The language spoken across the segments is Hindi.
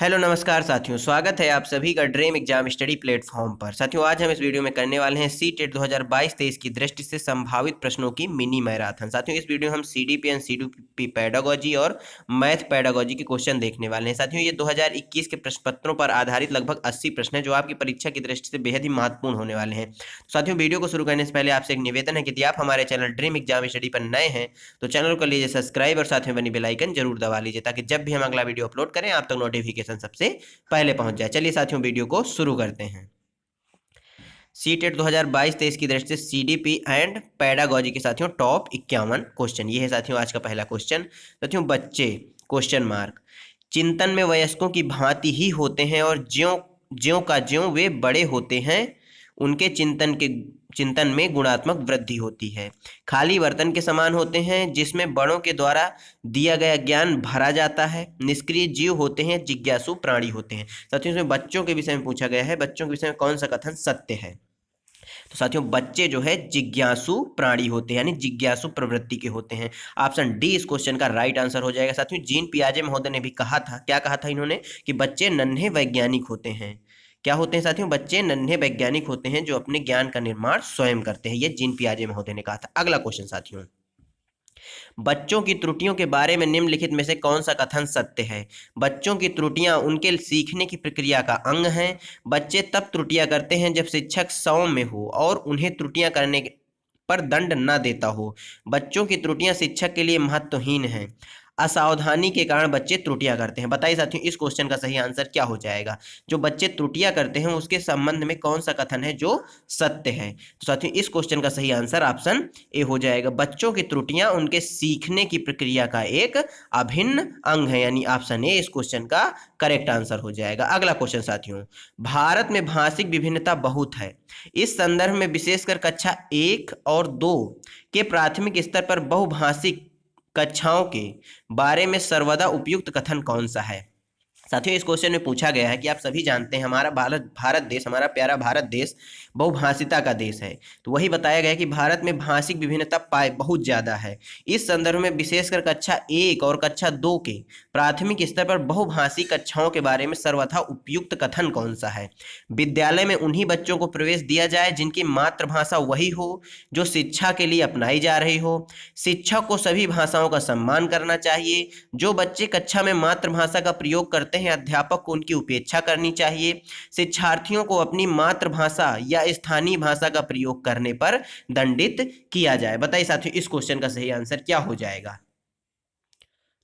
हेलो नमस्कार साथियों, स्वागत है आप सभी का ड्रीम एग्जाम स्टडी प्लेटफॉर्म पर। साथियों, आज हम इस वीडियो में करने वाले हैं सीटेट 2022-23 की दृष्टि से संभावित प्रश्नों की मिनी मैराथन। साथियों, इस वीडियो में हम सीडीपी एंड सीडीपी पेडागोजी और मैथ पेडागोजी के क्वेश्चन देखने वाले हैं। साथियों, ये 2021 के प्रश्न पत्रों पर आधारित लगभग 80 प्रश्न है जो आपकी परीक्षा की दृष्टि से बेहद ही महत्वपूर्ण होने वाले हैं। साथियों, वीडियो को शुरू करने से पहले आपसे एक निवेदन है कि यदि आप हमारे चैनल ड्रीम एग्जाम स्टडी पर नए हैं तो चैनल को लीजिए सब्सक्राइब और साथ में बनी बेल आइकन जरूर दबा लीजिए ताकि जब भी हम अगला वीडियो अपलोड करें आप तक नोटिफिकेशन सबसे पहले पहुंच जाए। चलिए साथियों, वीडियो को शुरू करते हैं। सीटेट 2022-23 की दृष्टि से सीडीपी एंड पेडागोजी के साथियों टॉप 51 क्वेश्चन ये है साथियों आज का पहला क्वेश्चन। साथियों, बच्चे क्वेश्चन मार्क चिंतन में वयस्कों की भांति ही होते हैं और ज्यों ज्यों का ज्यों वे बड़े होते हैं उनके चिंतन में गुणात्मक वृद्धि होती है। खाली बर्तन के समान होते हैं जिसमें बड़ों के द्वारा दिया गया ज्ञान भरा जाता है। निष्क्रिय जीव होते हैं, जिज्ञासु प्राणी होते हैं। साथियों, इसमें बच्चों के विषय में पूछा गया है, बच्चों के विषय में कौन सा कथन सत्य है? तो साथियों, बच्चे जो है जिज्ञासु प्राणी होते हैं यानी जिज्ञासु प्रवृत्ति के होते हैं। ऑप्शन डी इस क्वेश्चन का राइट आंसर हो जाएगा। साथियों, जीन पियाजे महोदय ने भी कहा था, क्या कहा था इन्होंने, कि बच्चे नन्हे वैज्ञानिक होते हैं। क्या होते हैं साथियों? बच्चे नन्हे वैज्ञानिक होते हैं जो अपने ज्ञान का निर्माण स्वयं करते हैं। ये जीन पियाजे महोदय ने कहा था। अगला क्वेश्चन साथियों, बच्चों की त्रुटियों के बारे में निम्नलिखित में से कौन सा कथन सत्य है? बच्चों की त्रुटियां उनके सीखने की प्रक्रिया का अंग हैं। बच्चे तब त्रुटियां करते हैं जब शिक्षक सौम्य हो और उन्हें त्रुटियां करने पर दंड न देता हो। बच्चों की त्रुटियां शिक्षक के लिए महत्वहीन हैं। असावधानी के कारण बच्चे त्रुटियां करते हैं। बताइए साथियों, इस क्वेश्चन का सही आंसर क्या हो जाएगा? जो बच्चे त्रुटियां करते हैं उसके संबंध में कौन सा कथन है जो सत्य है? तो साथियों, इस क्वेश्चन का सही आंसर ऑप्शन ए हो जाएगा। बच्चों की त्रुटियां उनके सीखने की प्रक्रिया का एक अभिन्न अंग है, यानी ऑप्शन ए इस क्वेश्चन का करेक्ट आंसर हो जाएगा। अगला क्वेश्चन साथियों, भारत में भाषिक विभिन्नता बहुत है। इस संदर्भ में विशेषकर कक्षा 1 और 2 के प्राथमिक स्तर पर बहुभाषिक कक्षाओं के बारे में सर्वदा उपयुक्त कथन कौन सा है? साथियों, इस क्वेश्चन में पूछा गया है कि आप सभी जानते हैं हमारा भारत देश, हमारा प्यारा भारत देश बहुभाषिता का देश है। तो वही बताया गया कि भारत में भाषिक विभिन्नता पाए बहुत ज्यादा है। इस संदर्भ में विशेषकर कक्षा 1 और कक्षा 2 के प्राथमिक स्तर पर बहुभाषी कक्षाओं के बारे में सर्वथा उपयुक्त कथन कौन सा है? विद्यालय में उन्हीं बच्चों को प्रवेश दिया जाए जिनकी मातृभाषा वही हो जो शिक्षा के लिए अपनाई जा रही हो। शिक्षक को सभी भाषाओं का सम्मान करना चाहिए। जो बच्चे कक्षा में मातृभाषा का प्रयोग करते हैं अध्यापक को उनकी उपेक्षा करनी चाहिए। शिक्षार्थियों को अपनी मातृभाषा या स्थानीय भाषा का प्रयोग करने पर दंडित किया जाए। बताइए साथियों, इस क्वेश्चन का सही आंसर क्या हो जाएगा?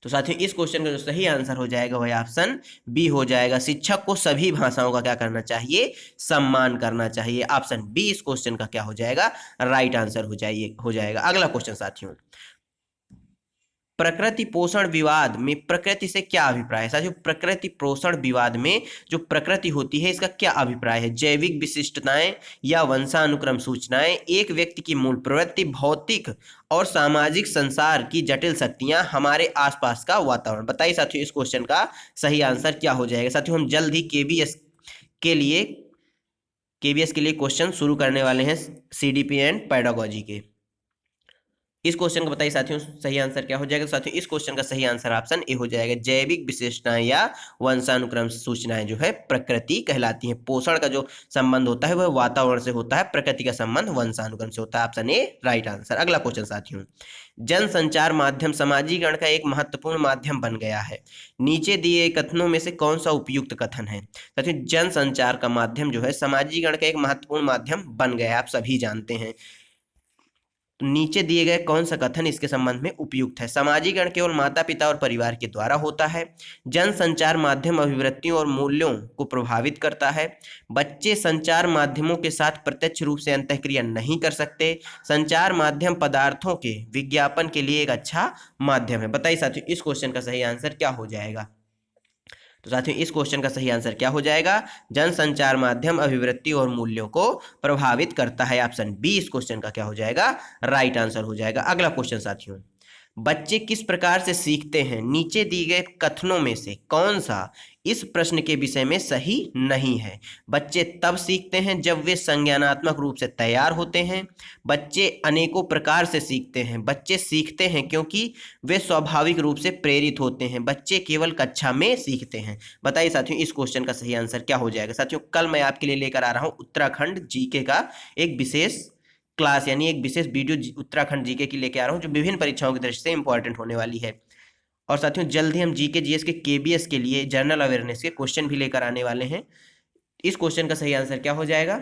तो साथियों, इस क्वेश्चन का जो सही आंसर हो जाएगा वह ऑप्शन बी हो जाएगा। शिक्षक को सभी भाषाओं का क्या करना चाहिए? सम्मान करना चाहिए। ऑप्शन बी इस क्वेश्चन का क्या हो जाएगा? राइट आंसर हो जाएगा। अगला क्वेश्चन साथियों, प्रकृति पोषण विवाद में प्रकृति से क्या अभिप्राय है? साथियों, प्रकृति पोषण विवाद में जो प्रकृति होती है इसका क्या अभिप्राय है? जैविक विशिष्टताएं या वंशानुक्रम सूचनाएं, एक व्यक्ति की मूल प्रवृत्ति, भौतिक और सामाजिक संसार की जटिल शक्तियां, हमारे आसपास का वातावरण। बताइए साथियों, इस क्वेश्चन का सही आंसर क्या हो जाएगा? साथियों, हम जल्द ही के लिए केवीएस के लिए क्वेश्चन शुरू करने वाले हैं सीडीपी एंड पेडागोजी के। इस क्वेश्चन का बताइए साथियों सही आंसर क्या हो जाएगा? साथियों, इस क्वेश्चन का सही आंसर ऑप्शन ए हो जाएगा। जैविक विशेषताएं या वंशानुक्रम सूचनाएं जो है प्रकृति कहलाती हैं। पोषण का जो संबंध होता है वह वातावरण से होता है, प्रकृति का संबंध वंशानुक्रम से होता है। Option A right answer. अगला क्वेश्चन साथियों, जनसंचार माध्यम समाजीकरण का एक महत्वपूर्ण माध्यम बन गया है। नीचे दिए कथनों में से कौन सा उपयुक्त कथन है? साथियों, जनसंचार का माध्यम जो है समाजीकरण का एक महत्वपूर्ण माध्यम बन गया है, आप सभी जानते हैं। तो नीचे दिए गए कौन सा कथन इसके संबंध में उपयुक्त है? समाजीकरण केवल माता पिता और परिवार के द्वारा होता है। जनसंचार माध्यम अभिवृत्तियों और मूल्यों को प्रभावित करता है। बच्चे संचार माध्यमों के साथ प्रत्यक्ष रूप से अंतःक्रिया नहीं कर सकते। संचार माध्यम पदार्थों के विज्ञापन के लिए एक अच्छा माध्यम है। बताइए साथियों, इस क्वेश्चन का सही आंसर क्या हो जाएगा? तो साथियों, इस क्वेश्चन का सही आंसर क्या हो जाएगा? जनसंचार माध्यम अभिवृत्ति और मूल्यों को प्रभावित करता है। ऑप्शन बी इस क्वेश्चन का क्या हो जाएगा? राइट आंसर हो जाएगा। अगला क्वेश्चन साथियों, बच्चे किस प्रकार से सीखते हैं? नीचे दिए गए कथनों में से कौन सा इस प्रश्न के विषय में सही नहीं है? बच्चे तब सीखते हैं जब वे संज्ञानात्मक रूप से तैयार होते हैं। बच्चे अनेकों प्रकार से सीखते हैं। बच्चे सीखते हैं क्योंकि वे स्वाभाविक रूप से प्रेरित होते हैं। बच्चे केवल कक्षा में सीखते हैं। बताइए साथियों, इस क्वेश्चन का सही आंसर क्या हो जाएगा? साथियों, कल मैं आपके लिए लेकर आ रहा हूं उत्तराखंड जीके का एक विशेष क्लास, यानी एक विशेष वीडियो उत्तराखंड जीके की लेके आ रहा हूँ, जो विभिन्न परीक्षाओं की दृष्टि से इंपॉर्टेंट होने वाली है। और साथियों, जल्द ही हम जीके जीएस के केबीएस के लिए जनरल अवेयरनेस के क्वेश्चन भी लेकर आने वाले हैं। इस क्वेश्चन का सही आंसर क्या हो जाएगा?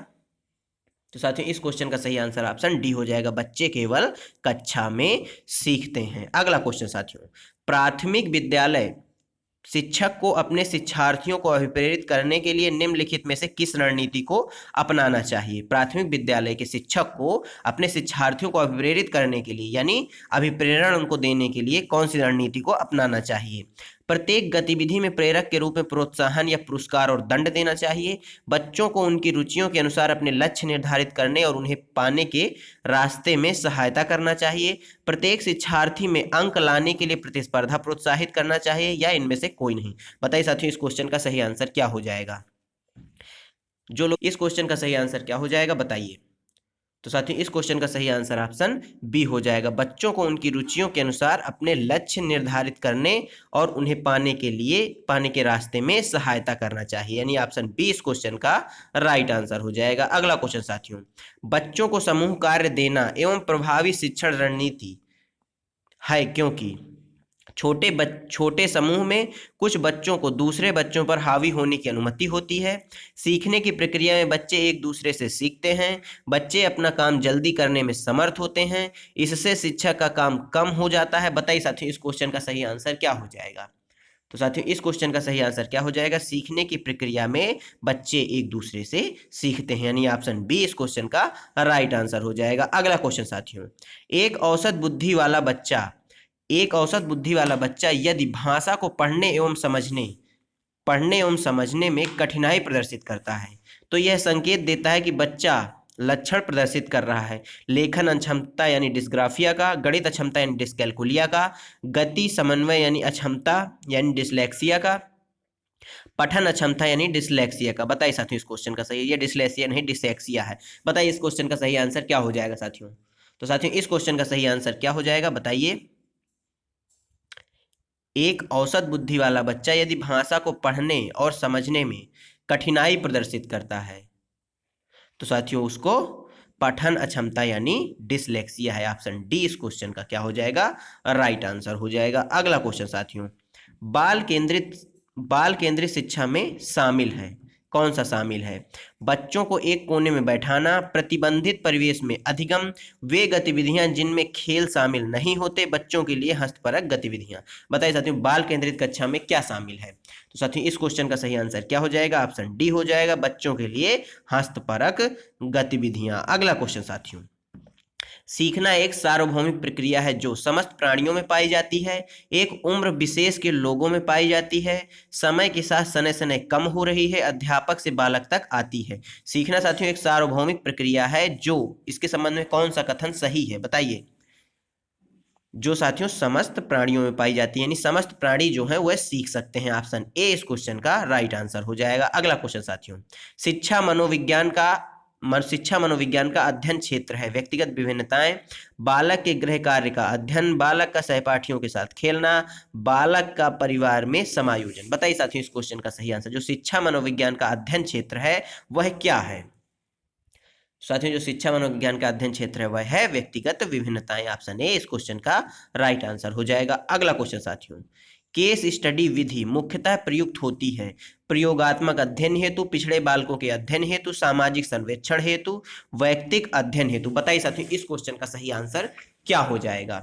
तो साथियों, इस क्वेश्चन का सही आंसर ऑप्शन डी हो जाएगा। बच्चे केवल कक्षा में सीखते हैं। अगला क्वेश्चन साथियों, प्राथमिक विद्यालय शिक्षक को अपने शिक्षार्थियों को अभिप्रेरित करने के लिए निम्नलिखित में से किस रणनीति को अपनाना चाहिए? प्राथमिक विद्यालय के शिक्षक को अपने शिक्षार्थियों को अभिप्रेरित करने के लिए, यानी अभिप्रेरण उनको देने के लिए कौन सी रणनीति को अपनाना चाहिए? प्रत्येक गतिविधि में प्रेरक के रूप में प्रोत्साहन या पुरस्कार और दंड देना चाहिए। बच्चों को उनकी रुचियों के अनुसार अपने लक्ष्य निर्धारित करने और उन्हें पाने के रास्ते में सहायता करना चाहिए। प्रत्येक शिक्षार्थी में अंक लाने के लिए प्रतिस्पर्धा प्रोत्साहित करना चाहिए, या इनमें से कोई नहीं? बताइए साथियों, इस क्वेश्चन का सही आंसर क्या हो जाएगा? जो लोग इस क्वेश्चन का सही आंसर क्या हो जाएगा बताइए? तो साथियों, इस क्वेश्चन का सही आंसर ऑप्शन बी हो जाएगा। बच्चों को उनकी रुचियों के अनुसार अपने लक्ष्य निर्धारित करने और उन्हें पाने के रास्ते में सहायता करना चाहिए, यानी ऑप्शन बी इस क्वेश्चन का राइट आंसर हो जाएगा। अगला क्वेश्चन साथियों, बच्चों को समूह कार्य देना एवं प्रभावी शिक्षण रणनीति है, क्योंकि छोटे समूह में कुछ बच्चों को दूसरे बच्चों पर हावी होने की अनुमति होती है। सीखने की प्रक्रिया में बच्चे एक दूसरे से सीखते हैं। बच्चे अपना काम जल्दी करने में समर्थ होते हैं। इससे शिक्षक का काम कम हो जाता है। बताइए साथियों, इस क्वेश्चन का सही आंसर क्या हो जाएगा? तो साथियों, इस क्वेश्चन का सही आंसर क्या हो जाएगा? सीखने की प्रक्रिया में बच्चे एक दूसरे से सीखते हैं, यानी ऑप्शन बी इस क्वेश्चन का राइट आंसर हो जाएगा। अगला क्वेश्चन साथियों, एक औसत बुद्धि वाला बच्चा यदि भाषा को पढ़ने एवं समझने में कठिनाई प्रदर्शित करता है, तो यह संकेत देता है कि बच्चा लक्षण प्रदर्शित कर रहा है लेखन अक्षमता यानी डिस्ग्राफिया का, गणित अक्षमता यानी डिस्कैल्कुलिया का, गति समन्वय यानी अक्षमता यानी डिसलेक्सिया का, पठन अक्षमता यानी डिसलेक्सिया का। बताइए साथियों, इस क्वेश्चन का सही है, ये डिसलेक्सिया नहीं डिसलेक्सिया है। बताइए इस क्वेश्चन का सही आंसर क्या हो जाएगा साथियों? तो साथियों, इस क्वेश्चन का सही आंसर क्या हो जाएगा बताइए? एक औसत बुद्धि वाला बच्चा यदि भाषा को पढ़ने और समझने में कठिनाई प्रदर्शित करता है, तो साथियों उसको पठन अक्षमता यानी डिसलेक्सिया है। ऑप्शन डी इस क्वेश्चन का क्या हो जाएगा? राइट आंसर हो जाएगा। अगला क्वेश्चन साथियों, बाल केंद्रित शिक्षा में शामिल है, कौन सा शामिल है? बच्चों को एक कोने में बैठाना, प्रतिबंधित परिवेश में अधिगम, वे गतिविधियां जिनमें खेल शामिल नहीं होते, बच्चों के लिए हस्तपरक गतिविधियां। बताइए साथियों, बाल केंद्रित कक्षा में क्या शामिल है? तो साथियों, इस क्वेश्चन का सही आंसर क्या हो जाएगा? ऑप्शन डी हो जाएगा, बच्चों के लिए हस्तपरक गतिविधियां। अगला क्वेश्चन साथियों, सीखना एक सार्वभौमिक प्रक्रिया है जो समस्त प्राणियों में पाई जाती है, एक उम्र विशेष के लोगों में पाई जाती है, समय के साथ सने सने कम हो रही है, अध्यापक से बालक तक आती है। सीखना साथियों एक सार्वभौमिक प्रक्रिया है जो, इसके संबंध में कौन सा कथन सही है बताइए? जो साथियों समस्त प्राणियों में पाई जाती है, यानी समस्त प्राणी जो है वह सीख सकते हैं। ऑप्शन ए इस क्वेश्चन का राइट आंसर हो जाएगा। अगला क्वेश्चन साथियों, शिक्षा मनोविज्ञान का अध्ययन क्षेत्र है। व्यक्तिगत विभिन्नताएं, बालक के गृह कार्य का अध्ययन, बालक का सहपाठियों के साथ खेलना, बालक का परिवार में समायोजन। बताइए साथियों, इस क्वेश्चन का सही आंसर, जो शिक्षा मनोविज्ञान का अध्ययन क्षेत्र है वह क्या है? साथियों, जो शिक्षा मनोविज्ञान का अध्ययन क्षेत्र है वह है व्यक्तिगत विभिन्नताएं। ऑप्शन ए इस क्वेश्चन का राइट आंसर हो जाएगा। अगला क्वेश्चन साथियों, केस स्टडी विधि मुख्यतः प्रयुक्त होती है प्रयोगात्मक अध्ययन हेतु, पिछड़े बालकों के अध्ययन हेतु, सामाजिक सर्वेक्षण हेतु, वैयक्तिक अध्ययन हेतु। बताइए साथियों, इस क्वेश्चन का सही आंसर क्या हो जाएगा?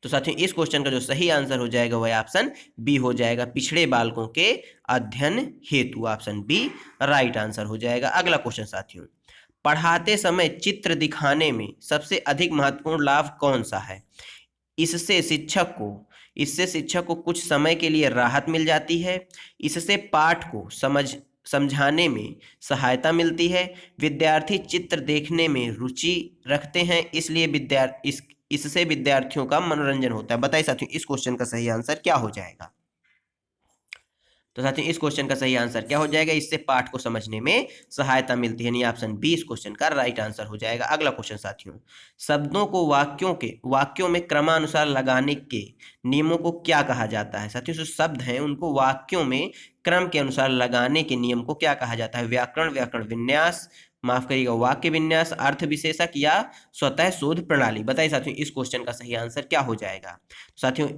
तो साथियों, इस क्वेश्चन का जो सही आंसर हो जाएगा वह ऑप्शन बी हो जाएगा, पिछड़े बालकों के अध्ययन हेतु। ऑप्शन बी राइट आंसर हो जाएगा। अगला क्वेश्चन साथियों, पढ़ाते समय चित्र दिखाने में सबसे अधिक महत्वपूर्ण लाभ कौन सा है? इससे शिक्षक को कुछ समय के लिए राहत मिल जाती है, इससे पाठ को समझाने में सहायता मिलती है, विद्यार्थी चित्र देखने में रुचि रखते हैं, इससे विद्यार्थियों का मनोरंजन होता है। बताइए साथियों इस क्वेश्चन का सही आंसर क्या हो जाएगा। तो साथियों इस क्वेश्चन का सही आंसर क्या हो जाएगा, इससे पाठ को समझने में सहायता मिलती है, यानी ऑप्शन बी इस क्वेश्चन का राइट आंसर हो जाएगा। अगला क्वेश्चन साथियों, शब्दों को वाक्यों में क्रमानुसार लगाने के नियमों को क्या कहा जाता है। साथियों जो शब्द हैं उनको वाक्यों में क्रम के अनुसार लगाने के नियम को क्या कहा जाता है। व्याकरण विन्यास, माफ करिएगा वाक्य विन्यास, अर्थ विशेषक या स्वतः शोध प्रणाली। बताइए साथियों इस क्वेश्चन का सही आंसर क्या हो जाएगा। साथियों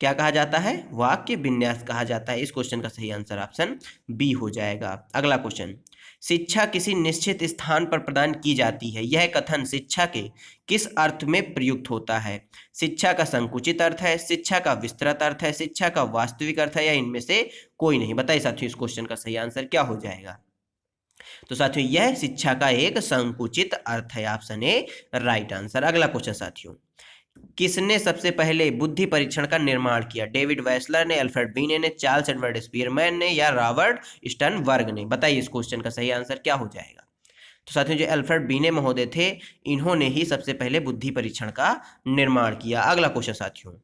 क्या कहा जाता है, वाक्य विन्यास कहा जाता है। इस क्वेश्चन का सही आंसर ऑप्शन बी हो जाएगा। अगला क्वेश्चन, शिक्षा किसी निश्चित स्थान पर प्रदान की जाती है, यह कथन शिक्षा के किस अर्थ में प्रयुक्त होता है। शिक्षा का संकुचित अर्थ है, शिक्षा का विस्तृत अर्थ है, शिक्षा का वास्तविक अर्थ है, या इनमें से कोई नहीं। बताइए साथियों इस क्वेश्चन का सही आंसर क्या हो जाएगा। तो साथियों यह शिक्षा का एक संकुचित अर्थ है, ऑप्शन ए राइट आंसर। अगला क्वेश्चन साथियों, किसने सबसे पहले बुद्धि परीक्षण का निर्माण किया। डेविड वेसलर ने, अल्फ्रेड बीने ने, चार्ल्स एडवर्ड स्पीरमैन ने, या रॉबर्ट स्टर्नबर्ग ने। बताइए इस क्वेश्चन का सही आंसर क्या हो जाएगा। तो साथियों जो अल्फ्रेड बीने महोदय थे इन्होंने ही सबसे पहले बुद्धि परीक्षण का निर्माण किया। अगला क्वेश्चन साथियों,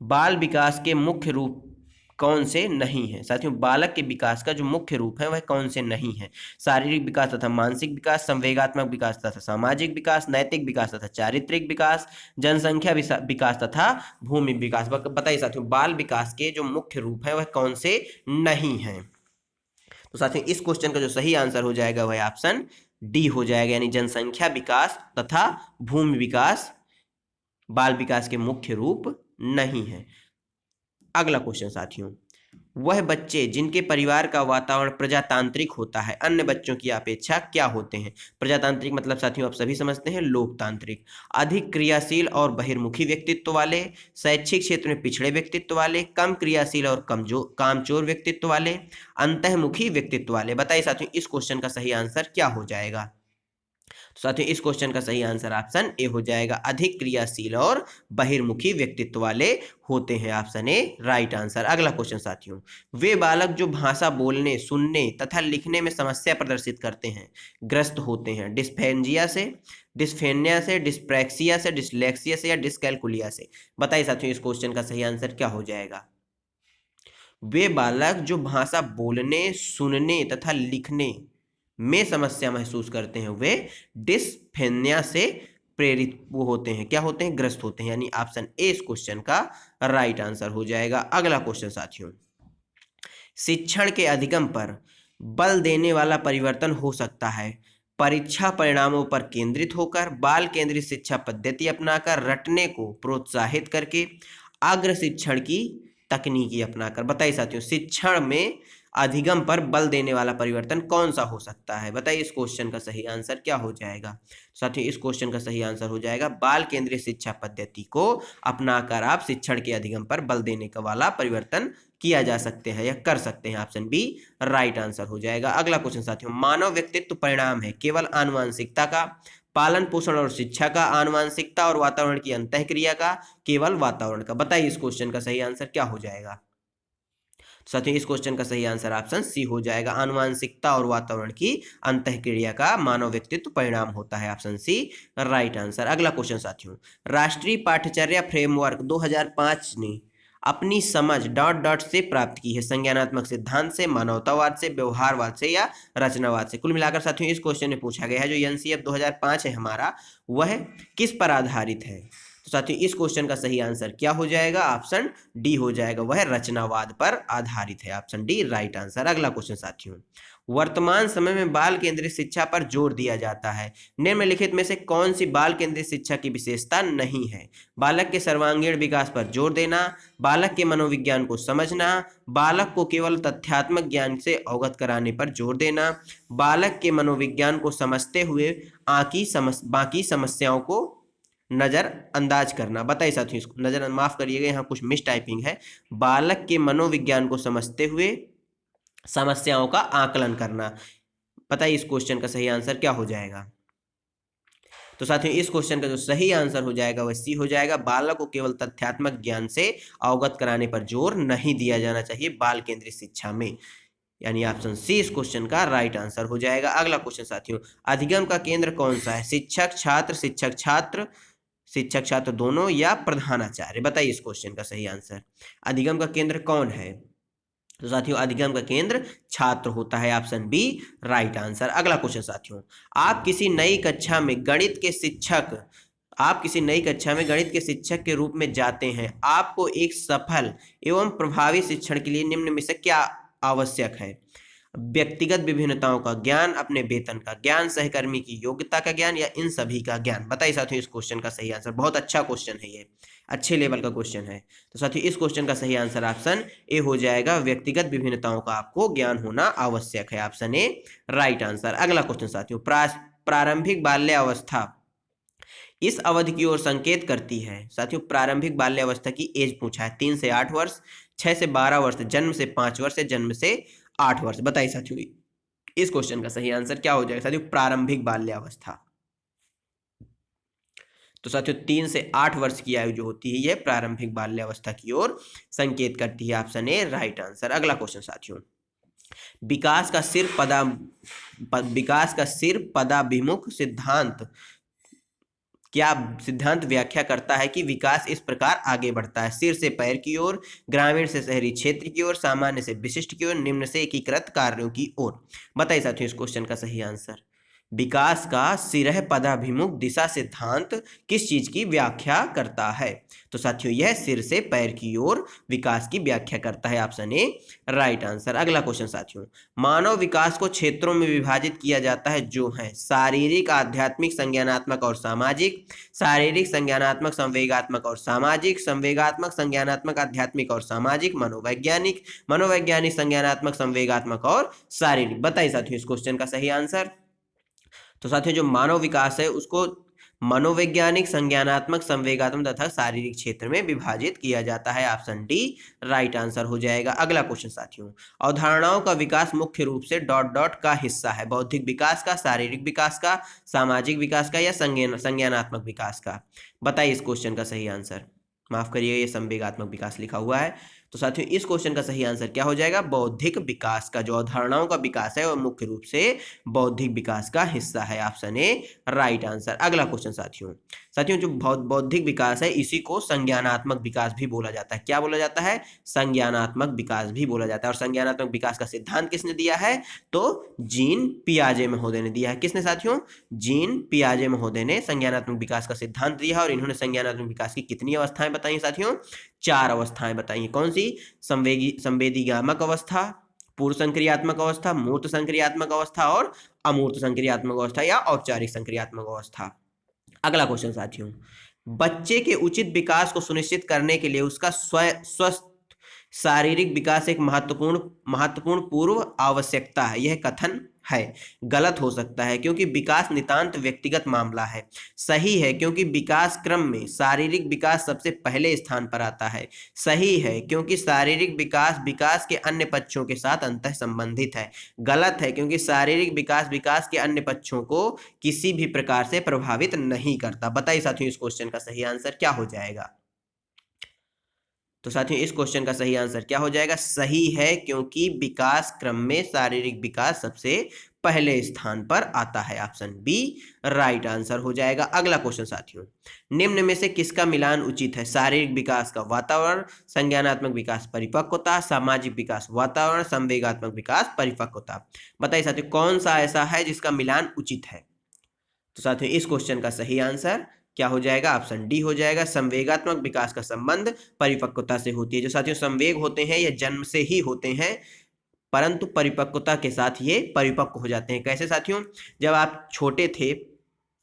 बाल विकास के मुख्य रूप कौन से नहीं है। साथियों बालक के विकास का जो मुख्य रूप है वह कौन से नहीं है। शारीरिक विकास तथा मानसिक विकास, संवेगात्मक विकास तथा सामाजिक विकास, नैतिक विकास तथा चारित्रिक विकास, जनसंख्या विकास तथा भूमि विकास। बताइए साथियों बाल विकास के जो मुख्य रूप है वह कौन से नहीं है। तो साथियों इस क्वेश्चन का जो सही आंसर हो जाएगा वह ऑप्शन डी हो जाएगा, यानी जनसंख्या विकास तथा भूमि विकास बाल विकास के मुख्य रूप नहीं है। अगला क्वेश्चन साथियों, वह बच्चे जिनके परिवार का वातावरण प्रजातांत्रिक होता है अन्य बच्चों की अपेक्षा क्या होते हैं। प्रजातांत्रिक मतलब साथियों आप सभी समझते हैं लोकतांत्रिक। अधिक क्रियाशील और बहिर्मुखी व्यक्तित्व वाले, शैक्षिक क्षेत्र में पिछड़े व्यक्तित्व वाले, कम क्रियाशील और कामचोर व्यक्तित्व वाले, अंतःमुखी व्यक्तित्व वाले। बताइए साथियों इस क्वेश्चन का सही आंसर क्या हो जाएगा। साथियों इस क्वेश्चन का सही आंसर ऑप्शन ए हो जाएगा, अधिक क्रियाशील और बहिर्मुखी व्यक्तित्व वाले होते हैं, ऑप्शन ए राइट आंसर। अगला क्वेश्चन साथियों, वे बालक जो भाषा बोलने सुनने तथा लिखने में समस्या प्रदर्शित करते हैं ग्रस्त होते हैं डिस्फेंजिया से, डिस्फेनिया से, डिस्प्रैक्सिया से, डिसलेक्सिया से, या डिसकैलकुलिया से। बताइए साथियों इस क्वेश्चन का सही आंसर क्या हो जाएगा। वे बालक जो भाषा बोलने सुनने तथा लिखने में समस्या महसूस करते हैं वे डिस्फेनिया से प्रेरित वो होते हैं, क्या होते हैं, ग्रस्त होते हैं, यानी ऑप्शन ए इस क्वेश्चन का राइट आंसर हो जाएगा। अगला क्वेश्चन साथियों, शिक्षण के अधिगम पर बल देने वाला परिवर्तन हो सकता है परीक्षा परिणामों पर केंद्रित होकर, बाल केंद्रित शिक्षा पद्धति अपनाकर, रटने को प्रोत्साहित करके, अग्र शिक्षण की तकनीकी अपनाकर। बताइए साथियों शिक्षण में अधिगम पर बल देने वाला परिवर्तन कौन सा हो सकता है। बताइए इस क्वेश्चन का सही आंसर क्या हो जाएगा। साथियों इस क्वेश्चन का सही आंसर हो जाएगा बाल केंद्रित शिक्षा पद्धति को अपनाकर आप शिक्षण के अधिगम पर बल देने का वाला परिवर्तन किया जा सकते हैं या कर सकते हैं, ऑप्शन बी राइट आंसर हो जाएगा। अगला क्वेश्चन साथियों, मानव व्यक्तित्व परिणाम है केवल आनुवंशिकता का, पालन पोषण और शिक्षा का, आनुवंशिकता और वातावरण की अंतःक्रिया का, केवल वातावरण का। बताइए इस क्वेश्चन का सही आंसर क्या हो जाएगा। साथियों इस क्वेश्चन का सही आंसर ऑप्शन सी हो जाएगा, आनुवंशिकता और वातावरण की अंतःक्रिया का मानव व्यक्तित्व परिणाम होता है, ऑप्शन सी राइट आंसर। अगला क्वेश्चन साथियों, राष्ट्रीय पाठ्यचर्या फ्रेमवर्क 2005 ने अपनी समझ डॉट डॉट से प्राप्त की है, संज्ञानात्मक सिद्धांत से, मानवतावाद से, व्यवहारवाद से, या रचनावाद से। कुल मिलाकर साथियों इस क्वेश्चन में पूछा गया है जो एनसीएफ 2005 है हमारा वह किस पर आधारित है। तो साथियों इस क्वेश्चन का सही आंसर क्या हो जाएगा, ऑप्शन डी हो जाएगा, वह रचनावाद पर आधारित है, ऑप्शन डी राइट आंसर। अगला क्वेश्चन साथियों, वर्तमान समय में बाल केंद्रित शिक्षा पर जोर दिया जाता है, निम्नलिखित में से कौन सी बाल केंद्रित शिक्षा की विशेषता नहीं है। बालक के सर्वांगीण विकास पर जोर देना, बालक के मनोविज्ञान को समझना, बालक को केवल तथ्यात्मक ज्ञान से अवगत कराने पर जोर देना, बालक के मनोविज्ञान को समझते हुए बाकी समस्याओं को नजरअंदाज करना। बताइए साथियों इसको नजर माफ करिएगा यहाँ कुछ मिस टाइपिंग है, बालक के मनोविज्ञान को समझते हुए समस्याओं का आकलन करना। बताइए इस क्वेश्चन का सही आंसर क्या हो जाएगा। तो साथियों इस क्वेश्चन का जो सही आंसर हो जाएगा वह सी हो जाएगा, बालक को केवल तथ्यात्मक ज्ञान से अवगत कराने पर जोर नहीं दिया जाना चाहिए बाल केंद्रित शिक्षा में। यानी ऑप्शन सी इस क्वेश्चन का राइट आंसर हो जाएगा। अगला क्वेश्चन साथियों, अधिगम का केंद्र कौन सा है? शिक्षक छात्र, शिक्षक छात्र, शिक्षक छात्र दोनों, या प्रधानाचार्य? बताइए इस क्वेश्चन का सही आंसर। अधिगम का केंद्र कौन है? तो साथियों अधिगम का केंद्र छात्र होता है, ऑप्शन बी राइट आंसर। अगला क्वेश्चन साथियों, आप किसी नई कक्षा में गणित के शिक्षक आप किसी नई कक्षा में गणित के शिक्षक के रूप में जाते हैं। आपको एक सफल एवं प्रभावी शिक्षण के लिए निम्न में से क्या आवश्यक है? व्यक्तिगत विभिन्नताओं का ज्ञान, अपने वेतन का ज्ञान, सहकर्मी की योग्यता का ज्ञान, या इन सभी का ज्ञान? बताइए साथियों इस क्वेश्चन का सही आंसर। बहुत अच्छा क्वेश्चन है, ये अच्छे लेवल का क्वेश्चन है। तो साथियों इस क्वेश्चन का सही आंसर ऑप्शन ए हो जाएगा, व्यक्तिगत विभिन्नताओं का आपको ज्ञान होना आवश्यक है, ऑप्शन ए राइट आंसर। अगला क्वेश्चन साथियों, प्रारंभिक बाल्यावस्था इस अवधि की ओर संकेत करती है। साथियों प्रारंभिक बाल्यावस्था की एज पूछा है, 3 से 8 वर्ष, 6 से 12 वर्ष, जन्म से 5 वर्ष, जन्म से 8 वर्ष? बताइए साथियों इस क्वेश्चन का सही आंसर क्या हो जाएगा? साथियों प्रारंभिक बाल्यावस्था, तो साथियों 3 से 8 वर्ष की आयु जो होती है, यह प्रारंभिक बाल्यावस्था की ओर संकेत करती है, ऑप्शन ए राइट आंसर। अगला क्वेश्चन साथियों, विकास का सिर पदाभिमुख सिद्धांत क्या सिद्धांत व्याख्या करता है कि विकास इस प्रकार आगे बढ़ता है? सिर से पैर की ओर, ग्रामीण से शहरी क्षेत्र की ओर, सामान्य से विशिष्ट की ओर, निम्न से एकीकृत कार्यों की ओर? बताइए साथियों इस क्वेश्चन का सही आंसर। विकास का सिरह पदाभिमुख दिशा सिद्धांत किस चीज की व्याख्या करता है? तो साथियों यह सिर से पैर की ओर विकास की व्याख्या करता है, ऑप्शन ए राइट आंसर। अगला क्वेश्चन साथियों, मानव विकास को क्षेत्रों में विभाजित किया जाता है जो है शारीरिक, आध्यात्मिक, संज्ञानात्मक और सामाजिक, शारीरिक, संज्ञानात्मक, संवेगात्मक और सामाजिक, संवेगात्मक, संज्ञानात्मक, आध्यात्मिक और सामाजिक, मनोवैज्ञानिक, मनोवैज्ञानिक, संज्ञानात्मक, संवेगात्मक और शारीरिक? बताइए साथियों इस क्वेश्चन का सही आंसर। तो साथियों जो मानव विकास है उसको मनोवैज्ञानिक, संज्ञानात्मक, संवेगात्मक तथा शारीरिक क्षेत्र में विभाजित किया जाता है, ऑप्शन डी राइट आंसर हो जाएगा। अगला क्वेश्चन साथियों, अवधारणाओं का विकास मुख्य रूप से डॉट डॉट का हिस्सा है? बौद्धिक विकास का, शारीरिक विकास का, सामाजिक विकास का, या संज्ञानात्मक विकास का? बताइए इस क्वेश्चन का सही आंसर। माफ करिए ये संवेगात्मक विकास लिखा हुआ है। तो साथियों इस क्वेश्चन का सही आंसर क्या हो जाएगा? बौद्धिक विकास का। जो अवधारणाओं का विकास है वह मुख्य रूप से बौद्धिक विकास का हिस्सा है, ऑप्शन ए राइट आंसर। अगला क्वेश्चन साथियों, जो बौद्धिक विकास है इसी को संज्ञानात्मक विकास भी बोला जाता है। क्या बोला जाता है? संज्ञानात्मक विकास भी बोला जाता है। और संज्ञानात्मक विकास का सिद्धांत किसने दिया है? तो जीन पियाजे महोदय ने दिया है। किसने साथियों? जीन पियाजे महोदय ने संज्ञानात्मक विकास का सिद्धांत दिया है। और इन्होंने संज्ञानात्मक विकास की कितनी अवस्थाएं बताई साथियों? 4 अवस्थाएं बताई। कौन सी? संवेदीगामक अवस्था, पूर्व संक्रियात्मक अवस्था, मूर्त संक्रियात्मक अवस्था और अमूर्त संक्रियात्मक अवस्था या औपचारिक संक्रियात्मक अवस्था। अगला क्वेश्चन साथियों, बच्चे के उचित विकास को सुनिश्चित करने के लिए उसका स्वस्थ शारीरिक विकास एक महत्वपूर्ण पूर्व आवश्यकता है, यह कथन है? गलत हो सकता है क्योंकि विकास नितांत व्यक्तिगत मामला है। सही है क्योंकि विकास क्रम में शारीरिक विकास सबसे पहले स्थान पर आता है। सही है क्योंकि शारीरिक विकास विकास के अन्य पक्षों के साथ अंतः संबंधित है। गलत है क्योंकि शारीरिक विकास विकास के अन्य पक्षों को किसी भी प्रकार से प्रभावित नहीं करता। बताइए साथियों इस क्वेश्चन का सही आंसर क्या हो जाएगा? तो साथियों इस क्वेश्चन का सही आंसर क्या हो जाएगा? सही है क्योंकि विकास क्रम में शारीरिक विकास सबसे पहले स्थान पर आता है, ऑप्शन बी राइट आंसर हो जाएगा। अगला क्वेश्चन साथियों, निम्न में से किसका मिलान उचित है? शारीरिक विकास का वातावरण, संज्ञानात्मक विकास परिपक्वता, सामाजिक विकास वातावरण, संवेगात्मक विकास परिपक्वता? बताइए साथियों कौन सा ऐसा है जिसका मिलान उचित है? तो साथियों इस क्वेश्चन का सही आंसर क्या हो जाएगा? ऑप्शन डी हो जाएगा। संवेगात्मक विकास का संबंध परिपक्वता से होती है। जो साथियों संवेग होते हैं ये जन्म से ही होते हैं, परंतु परिपक्वता के साथ ये परिपक्व हो जाते हैं। कैसे साथियों? जब आप छोटे थे,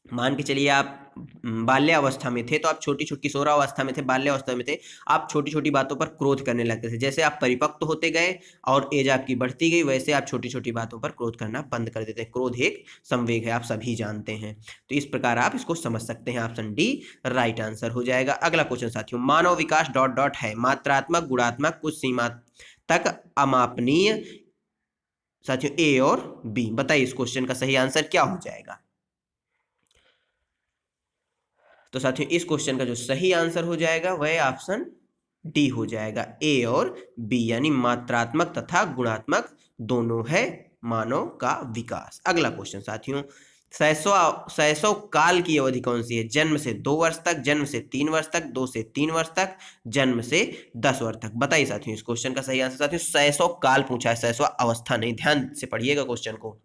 मान के चलिए आप बाल्यावस्था में थे, तो आप छोटी छोटी किशोरावस्था में थे, बाल्यावस्था में थे, आप छोटी छोटी बातों पर क्रोध करने लगते थे। जैसे आप परिपक्व होते गए और एज आपकी बढ़ती गई, वैसे आप छोटी छोटी बातों पर क्रोध करना बंद कर देते हैं। क्रोध एक संवेग है, आप सभी जानते हैं। तो इस प्रकार आप इसको समझ सकते हैं, ऑप्शन डी राइट आंसर हो जाएगा। अगला क्वेश्चन साथियों, मानव विकास डॉट डॉट है मात्रात्मक, गुणात्मक, कुछ सीमा तक अमापनीय? साथियों ए और बी, बताइए इस क्वेश्चन का सही आंसर क्या हो जाएगा? तो साथियों इस क्वेश्चन का जो सही आंसर हो जाएगा वह ऑप्शन डी हो जाएगा, ए और बी, यानी मात्रात्मक तथा गुणात्मक दोनों है मानव का विकास। अगला क्वेश्चन साथियों, शैशव काल की अवधि कौन सी है? जन्म से 2 वर्ष तक, जन्म से 3 वर्ष तक, 2 से 3 वर्ष तक, जन्म से 10 वर्ष तक। बताइए साथियों इस क्वेश्चन का सही आंसर। साथियों शैशव काल पूछा है, शैशव अवस्था नहीं, ध्यान से पढ़िएगा क्वेश्चन को।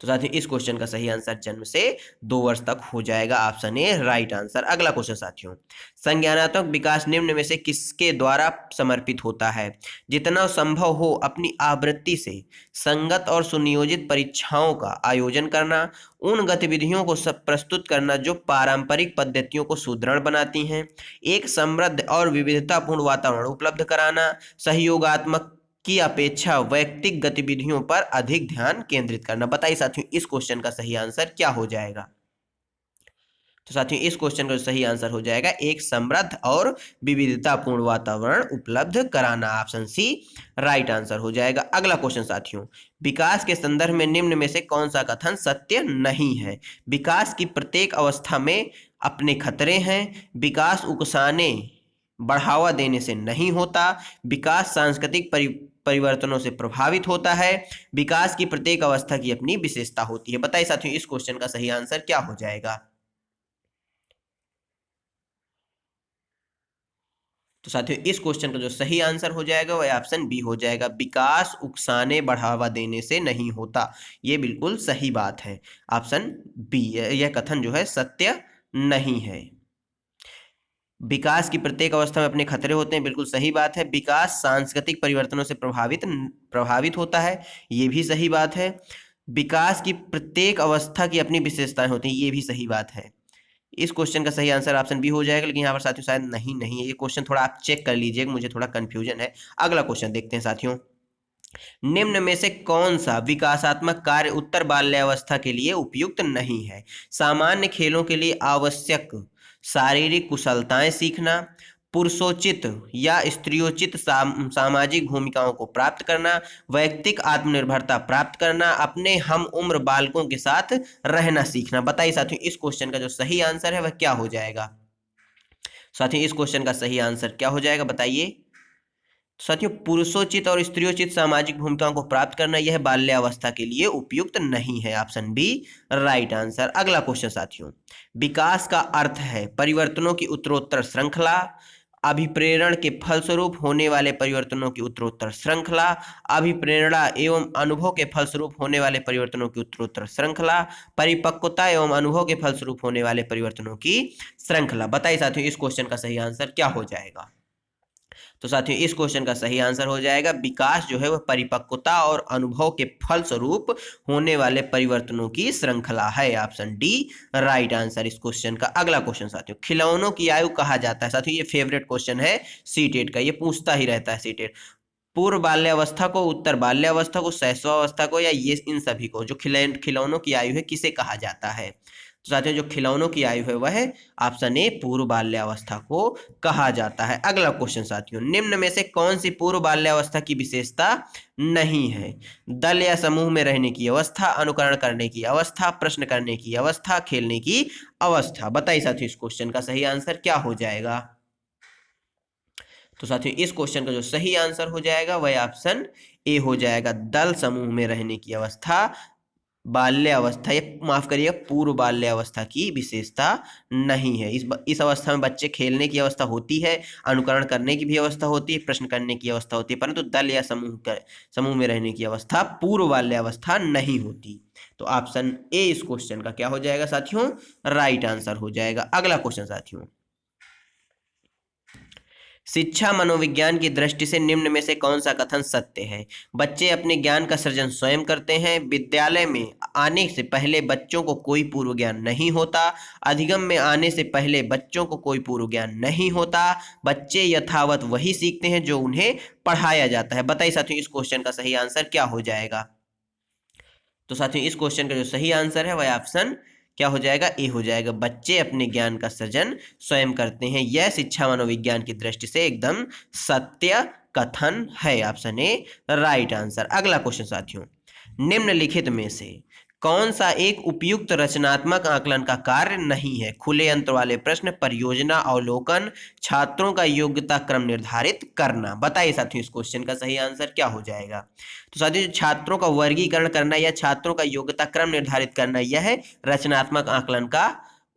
तो साथियों इस क्वेश्चन का सही आंसर जन्म से 2 वर्ष तक हो जाएगा, ऑप्शन ए राइट आंसर। अगला क्वेश्चन साथियों, संज्ञानात्मक विकास निम्न में से किसके द्वारा समर्पित होता है? जितना संभव हो अपनी आवृत्ति से संगत और सुनियोजित परीक्षाओं का आयोजन करना, उन गतिविधियों को प्रस्तुत करना जो पारंपरिक पद्धतियों को सुदृढ़ बनाती हैं, एक समृद्ध और विविधतापूर्ण वातावरण उपलब्ध कराना, सहयोगात्मक की अपेक्षा वैयक्तिक गतिविधियों पर अधिक ध्यान केंद्रित करना। बताइए साथियों इस क्वेश्चन का सही आंसर क्या हो जाएगा? तो साथियों इस क्वेश्चन का सही आंसर हो जाएगा एक समृद्ध और विविधतापूर्ण वातावरण उपलब्ध कराना, ऑप्शन सी राइट आंसर हो जाएगा। अगला क्वेश्चन साथियों, विकास के संदर्भ में निम्न में से कौन सा कथन सत्य नहीं है? विकास की प्रत्येक अवस्था में अपने खतरे हैं, विकास उकसाने बढ़ावा देने से नहीं होता, विकास सांस्कृतिक परिवर्तनों से प्रभावित होता है, विकास की प्रत्येक अवस्था की अपनी विशेषता होती है। बताइए साथियों इस क्वेश्चन का सही आंसर क्या हो जाएगा? तो साथियों इस क्वेश्चन का जो सही आंसर हो जाएगा वह ऑप्शन बी हो जाएगा, विकास उकसाने बढ़ावा देने से नहीं होता। ये बिल्कुल सही बात है, ऑप्शन बी, यह कथन जो है सत्य नहीं है। विकास की प्रत्येक अवस्था में अपने खतरे होते हैं, बिल्कुल सही बात है। विकास सांस्कृतिक परिवर्तनों से प्रभावित होता है, ये भी सही बात है। विकास की प्रत्येक अवस्था की अपनी विशेषताएं होती हैं, ये भी सही बात है। इस क्वेश्चन का सही आंसर ऑप्शन बी हो जाएगा, लेकिन यहाँ पर साथियों शायद नहीं है। ये क्वेश्चन थोड़ा आप चेक कर लीजिएगा, मुझे थोड़ा कंफ्यूजन है। अगला क्वेश्चन देखते हैं साथियों, निम्न में से कौन सा विकासात्मक कार्य उत्तर बाल्यावस्था के लिए उपयुक्त नहीं है? सामान्य खेलों के लिए आवश्यक शारीरिक कुशलताएं सीखना, पुरुषोचित या स्त्रियोचित सामाजिक भूमिकाओं को प्राप्त करना, वैयक्तिक आत्मनिर्भरता प्राप्त करना, अपने हम उम्र बालकों के साथ रहना सीखना। बताइए साथियों इस क्वेश्चन का जो सही आंसर है वह क्या हो जाएगा? साथियों इस क्वेश्चन का सही आंसर क्या हो जाएगा बताइए? साथियों पुरुषोचित और स्त्रियोचित सामाजिक भूमिकाओं को प्राप्त करना यह बाल्यावस्था के लिए उपयुक्त नहीं है, ऑप्शन बी राइट आंसर। अगला क्वेश्चन साथियों, विकास का अर्थ है परिवर्तनों की उत्तरोत्तर श्रृंखला, अभिप्रेरण के फलस्वरूप होने वाले परिवर्तनों की उत्तरोत्तर श्रृंखला, अभिप्रेरणा एवं अनुभव के फलस्वरूप होने वाले परिवर्तनों की उत्तरोत्तर श्रृंखला, परिपक्वता एवं अनुभव के फलस्वरूप होने वाले परिवर्तनों की श्रृंखला। बताइए साथियों इस क्वेश्चन का सही आंसर क्या हो जाएगा? तो साथियों इस क्वेश्चन का सही आंसर हो जाएगा विकास जो है वह परिपक्वता और अनुभव के फलस्वरूप होने वाले परिवर्तनों की श्रृंखला है, ऑप्शन डी राइट आंसर इस क्वेश्चन का। अगला क्वेश्चन साथियों, खिलौनों की आयु कहा जाता है? साथियों ये फेवरेट क्वेश्चन है सीटेट का, ये पूछता ही रहता है सीटेट। पूर्व बाल्यावस्था को, उत्तर बाल्यावस्था को, शैशवावस्था को, या ये इन सभी को? जो खिलौनों की आयु है किसे कहा जाता है? तो साथियों जो खिलौनों की आयु है वह ऑप्शन ए पूर्व बाल्यावस्था को कहा जाता है। अगला क्वेश्चन साथियों, निम्न में से कौन सी पूर्व बाल्यावस्था की विशेषता नहीं है? दल या समूह में रहने की अवस्था, अनुकरण करने की अवस्था, प्रश्न करने की अवस्था, खेलने की अवस्था। बताइए साथियों इस क्वेश्चन का सही आंसर क्या हो जाएगा? तो साथियों इस क्वेश्चन का जो सही आंसर हो जाएगा वह ऑप्शन ए हो जाएगा, दल समूह में रहने की अवस्था बाल्यावस्था, या माफ करिएगा पूर्व बाल्यावस्था की विशेषता नहीं है। इस अवस्था में बच्चे खेलने की अवस्था होती है, अनुकरण करने की भी अवस्था होती है, प्रश्न करने की अवस्था होती है, परंतु दल या समूह में रहने की अवस्था पूर्व बाल्यावस्था नहीं होती। तो ऑप्शन ए इस क्वेश्चन का क्या हो जाएगा साथियों? राइट आंसर हो जाएगा। अगला क्वेश्चन साथियों, शिक्षा मनोविज्ञान की दृष्टि से निम्न में से कौन सा कथन सत्य है? बच्चे अपने ज्ञान का सृजन स्वयं करते हैं, विद्यालय में आने से पहले बच्चों को कोई पूर्व ज्ञान नहीं होता, अधिगम में आने से पहले बच्चों को कोई पूर्व ज्ञान नहीं होता, बच्चे यथावत वही सीखते हैं जो उन्हें पढ़ाया जाता है। बताइए साथियों इस क्वेश्चन का सही आंसर क्या हो जाएगा? तो साथियों इस क्वेश्चन का जो सही आंसर है वह ऑप्शन क्या हो जाएगा? ए हो जाएगा, बच्चे अपने ज्ञान का सृजन स्वयं करते हैं। यह शिक्षा मनोविज्ञान की दृष्टि से एकदम सत्य कथन है, ऑप्शन ए राइट आंसर। अगला क्वेश्चन साथियों, निम्नलिखित में से कौन सा एक उपयुक्त रचनात्मक आकलन का कार्य नहीं है? खुले अंतर वाले प्रश्न, परियोजना अवलोकन, छात्रों का योग्यता क्रम निर्धारित करना। बताइए साथियों इस क्वेश्चन का सही आंसर क्या हो जाएगा? तो साथियों छात्रों का वर्गीकरण करना या छात्रों का योग्यता क्रम निर्धारित करना यह रचनात्मक आकलन का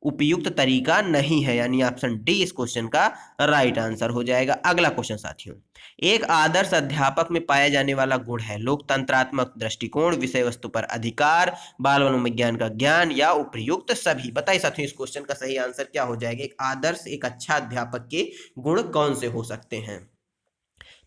उपयुक्त तरीका नहीं है, यानी ऑप्शन डी इस क्वेश्चन का राइट आंसर हो जाएगा। अगला क्वेश्चन साथियों, एक आदर्श अध्यापक में पाया जाने वाला गुण है लोकतंत्रात्मक दृष्टिकोण, विषय वस्तु पर अधिकार, बाल मनोविज्ञान का ज्ञान या उपयुक्त सभी। बताइए साथियों इस क्वेश्चन का सही आंसर क्या हो जाएगा? एक आदर्श एक अच्छा अध्यापक के गुण कौन से हो सकते हैं?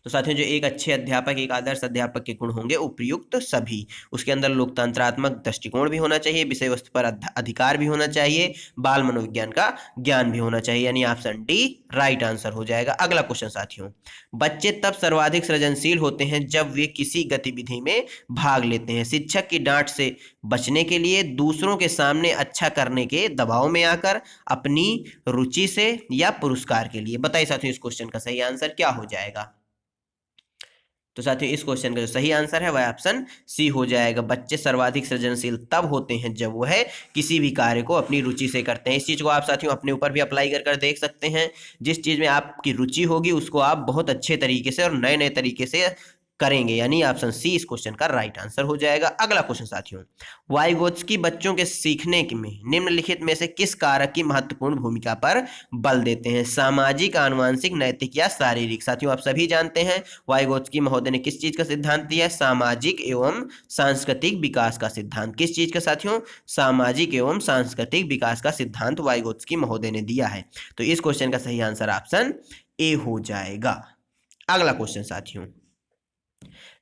तो साथियों जो एक अच्छे अध्यापक एक आदर्श अध्यापक के गुण होंगे उपयुक्त सभी। उसके अंदर लोकतंत्रात्मक दृष्टिकोण भी होना चाहिए, विषय वस्तु पर अधिकार भी होना चाहिए, बाल मनोविज्ञान का ज्ञान भी होना चाहिए, यानी ऑप्शन डी राइट आंसर हो जाएगा। अगला क्वेश्चन साथियों, बच्चे तब सर्वाधिक सृजनशील होते हैं जब वे किसी गतिविधि में भाग लेते हैं। शिक्षक की डांट से बचने के लिए, दूसरों के सामने अच्छा करने के दबाव में आकर, अपनी रुचि से, या पुरस्कार के लिए। बताइए साथियों इस क्वेश्चन का सही आंसर क्या हो जाएगा? तो साथियों इस क्वेश्चन का जो सही आंसर है वह ऑप्शन सी हो जाएगा। बच्चे सर्वाधिक सृजनशील तब होते हैं जब वह किसी भी कार्य को अपनी रुचि से करते हैं। इस चीज को आप साथियों अपने ऊपर भी अप्लाई कर देख सकते हैं। जिस चीज में आपकी रुचि होगी उसको आप बहुत अच्छे तरीके से और नए नए तरीके से करेंगे, यानी ऑप्शन सी इस क्वेश्चन का राइट आंसर हो जाएगा। अगला क्वेश्चन साथियों, वाइगोत्स्की बच्चों के सीखने में निम्नलिखित में से किस कारक की महत्वपूर्ण भूमिका पर बल देते हैं? सामाजिक, आनुवंशिक, नैतिक या शारीरिक। साथियों आप सभी जानते हैं वाइगोत्स्की महोदय ने किस चीज का सिद्धांत दिया है? सामाजिक एवं सांस्कृतिक विकास का सिद्धांत। किस चीज का साथियों? सामाजिक एवं सांस्कृतिक विकास का सिद्धांत वाइगोत्स्की महोदय ने दिया है। तो इस क्वेश्चन का सही आंसर ऑप्शन ए हो जाएगा। अगला क्वेश्चन साथियों,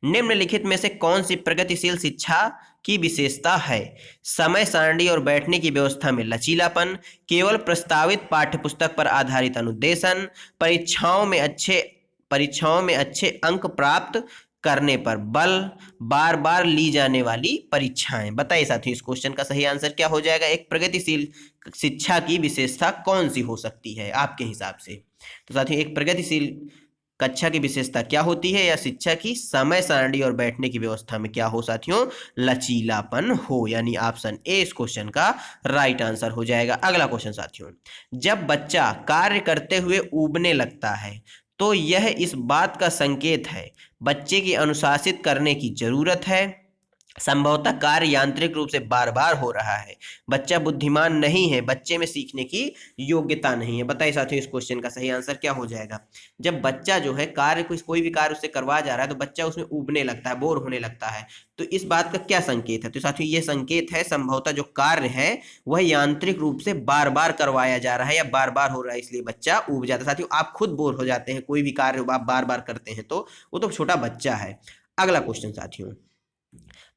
निम्नलिखित में से कौन सी प्रगतिशील शिक्षा की विशेषता है? समय सारणी और बैठने की व्यवस्था में लचीलापन, केवल प्रस्तावित पाठ्यपुस्तक पर आधारित अनुदेशन, परीक्षाओं में अच्छे अंक प्राप्त करने पर बल, बार बार ली जाने वाली परीक्षाएं। बताइए साथियों इस क्वेश्चन का सही आंसर क्या हो जाएगा? एक प्रगतिशील शिक्षा की विशेषता कौन सी हो सकती है आपके हिसाब से? तो साथियों एक प्रगतिशील कक्षा की विशेषता क्या होती है? या शिक्षा की समय सारणी और बैठने की व्यवस्था में क्या हो साथियों? लचीलापन हो, यानी ऑप्शन ए इस क्वेश्चन का राइट आंसर हो जाएगा। अगला क्वेश्चन साथियों, जब बच्चा कार्य करते हुए ऊबने लगता है तो यह इस बात का संकेत है बच्चे की अनुशासित करने की जरूरत है, संभवतः कार्य यांत्रिक रूप से बार बार हो रहा है, बच्चा बुद्धिमान नहीं है, बच्चे में सीखने की योग्यता नहीं है। बताइए साथियों इस क्वेश्चन का सही आंसर क्या हो जाएगा? जब बच्चा जो है कार्य कोई भी कार्य उससे करवा जा रहा है तो बच्चा उसमें उबने लगता है, बोर होने लगता है, तो इस बात का क्या संकेत है? तो साथियों ये संकेत है संभवतः जो कार्य है वह यांत्रिक रूप से बार बार करवाया जा रहा है या बार बार हो रहा है, इसलिए बच्चा उब जाता है। साथियों आप खुद बोर हो जाते हैं, कोई भी कार्य आप बार बार करते हैं तो वो तो छोटा बच्चा है। अगला क्वेश्चन साथियों,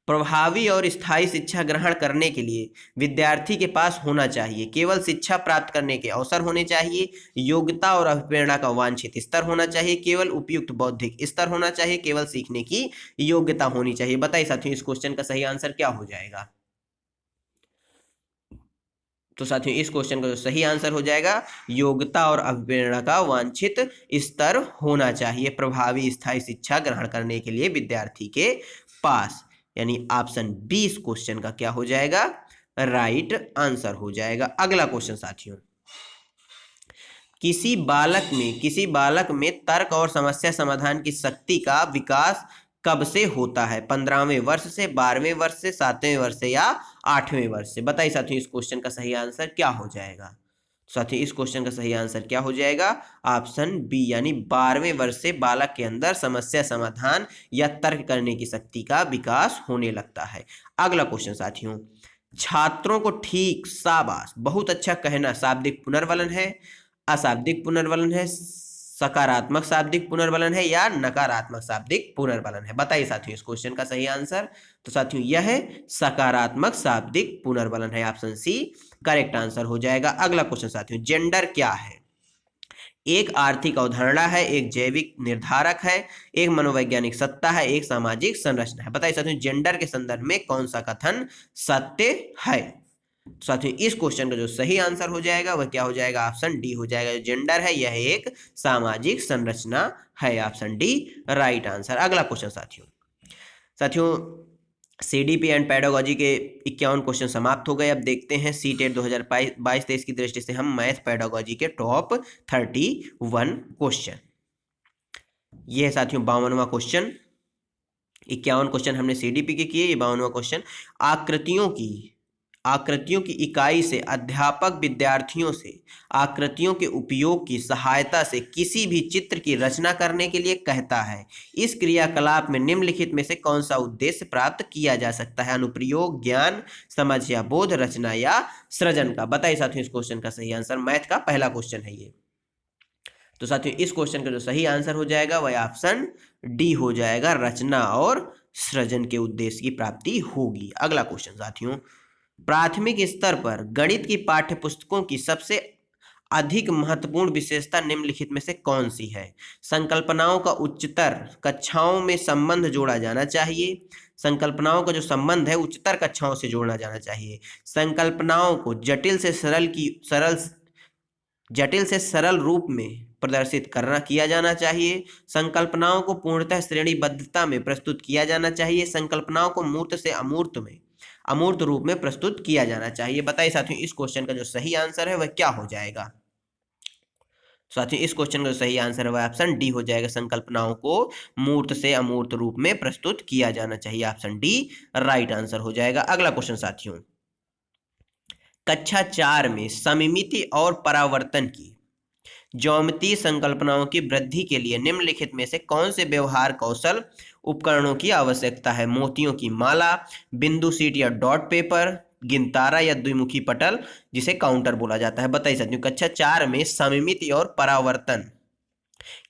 प्रभावी और स्थायी शिक्षा ग्रहण करने के लिए विद्यार्थी के पास होना चाहिए केवल शिक्षा प्राप्त करने के अवसर होने चाहिए, योग्यता और अभिप्रेरणा का वांछित स्तर होना चाहिए, केवल उपयुक्त बौद्धिक स्तर होना चाहिए, केवल सीखने की योग्यता होनी चाहिए। बताइए साथियों इस क्वेश्चन का सही आंसर क्या हो जाएगा? तो साथियों इस क्वेश्चन का जो सही आंसर हो जाएगा योग्यता और अभिप्रेरणा का वांछित स्तर होना चाहिए प्रभावी स्थायी शिक्षा ग्रहण करने के लिए विद्यार्थी के पास, यानी ऑप्शन बी इस क्वेश्चन का क्या हो जाएगा? राइट आंसर हो जाएगा। अगला क्वेश्चन साथियों, किसी बालक में तर्क और समस्या समाधान की शक्ति का विकास कब से होता है? 15वें वर्ष से, 12वें वर्ष से, 7वें वर्ष से, या 8वें वर्ष से? बताइए साथियों इस क्वेश्चन का सही आंसर क्या हो जाएगा? साथियों इस क्वेश्चन का सही आंसर क्या हो जाएगा? ऑप्शन बी, यानी 12वें वर्ष से बालक के अंदर समस्या समाधान या तर्क करने की शक्ति का विकास होने लगता है। अगला क्वेश्चन साथियों, छात्रों को ठीक, शाबाश, बहुत अच्छा कहना शाब्दिक पुनर्वलन है, अशाब्दिक पुनर्वलन है, सकारात्मक शाब्दिक पुनर्वलन है, या नकारात्मक शाब्दिक पुनर्वलन है? बताइए साथियों इस क्वेश्चन का सही आंसर। तो साथियों यह है सकारात्मक शाब्दिक पुनर्वलन है, ऑप्शन सी करेक्ट आंसर हो जाएगा। अगला क्वेश्चन साथियों, जेंडर क्या है? एक आर्थिक अवधारणा है, एक जैविक निर्धारक है, एक मनोवैज्ञानिक सत्ता है, एक सामाजिक संरचना है। बताइए साथियों जेंडर के संदर्भ में कौन सा कथन सत्य है? साथियों इस क्वेश्चन का जो सही आंसर हो जाएगा वह क्या हो जाएगा? ऑप्शन डी हो जाएगा। जो जेंडर है यह एक सामाजिक संरचना है, ऑप्शन डी राइट आंसर। अगला क्वेश्चन साथियों, सीडीपी एंड पेडागोजी के 51 क्वेश्चन समाप्त हो गए। अब देखते हैं सी टेट 2022-23 की दृष्टि से हम मैथ पेडागोजी के टॉप 31 क्वेश्चन। ये है साथियों 52वां क्वेश्चन। 51 क्वेश्चन हमने सीडीपी के किए, ये 52वां क्वेश्चन। आकृतियों की इकाई से अध्यापक विद्यार्थियों से आकृतियों के उपयोग की सहायता से किसी भी चित्र की रचना करने के लिए कहता है। इस क्रियाकलाप में निम्नलिखित में से कौन सा उद्देश्य प्राप्त किया जा सकता है? अनुप्रयोग, ज्ञान, समझ या बोध, रचना या सृजन का। बताइए साथियों इस क्वेश्चन का सही आंसर। मैथ का पहला क्वेश्चन है ये। तो साथियों इस क्वेश्चन का जो सही आंसर हो जाएगा वह ऑप्शन डी हो जाएगा, रचना और सृजन के उद्देश्य की प्राप्ति होगी। अगला क्वेश्चन साथियों, प्राथमिक स्तर पर गणित की पाठ्यपुस्तकों की सबसे अधिक महत्वपूर्ण विशेषता निम्नलिखित में से कौन सी है? संकल्पनाओं का उच्चतर कक्षाओं में संबंध जोड़ा जाना चाहिए। संकल्पनाओं का जो संबंध है उच्चतर कक्षाओं से जोड़ना जाना चाहिए। संकल्पनाओं को जटिल से सरल रूप में प्रदर्शित किया जाना चाहिए। संकल्पनाओं को पूर्णतः श्रेणीबद्धता में प्रस्तुत किया जाना चाहिए। संकल्पनाओं को मूर्त से अमूर्त रूप में प्रस्तुत किया जाना चाहिए। बताइए साथियों इस क्वेश्चन का जो सही आंसर है वह क्या हो जाएगा? साथियों इस क्वेश्चन का जो सही आंसर है वह ऑप्शन डी हो जाएगा, संकल्पनाओं को मूर्त से अमूर्त रूप में प्रस्तुत किया जाना चाहिए। ऑप्शन डी राइट आंसर हो जाएगा। अगला क्वेश्चन साथियों, कक्षा 4 में सममिति और परावर्तन की ज्यामितीय संकल्पनाओं की वृद्धि के लिए निम्नलिखित में से कौन से व्यवहार कौशल उपकरणों की आवश्यकता है? मोतियों की माला, बिंदु सीट या डॉट पेपर, गिनतारा या द्विमुखी पटल जिसे काउंटर बोला जाता है। बताइए साथियों कक्षा 4 में सममिति और परावर्तन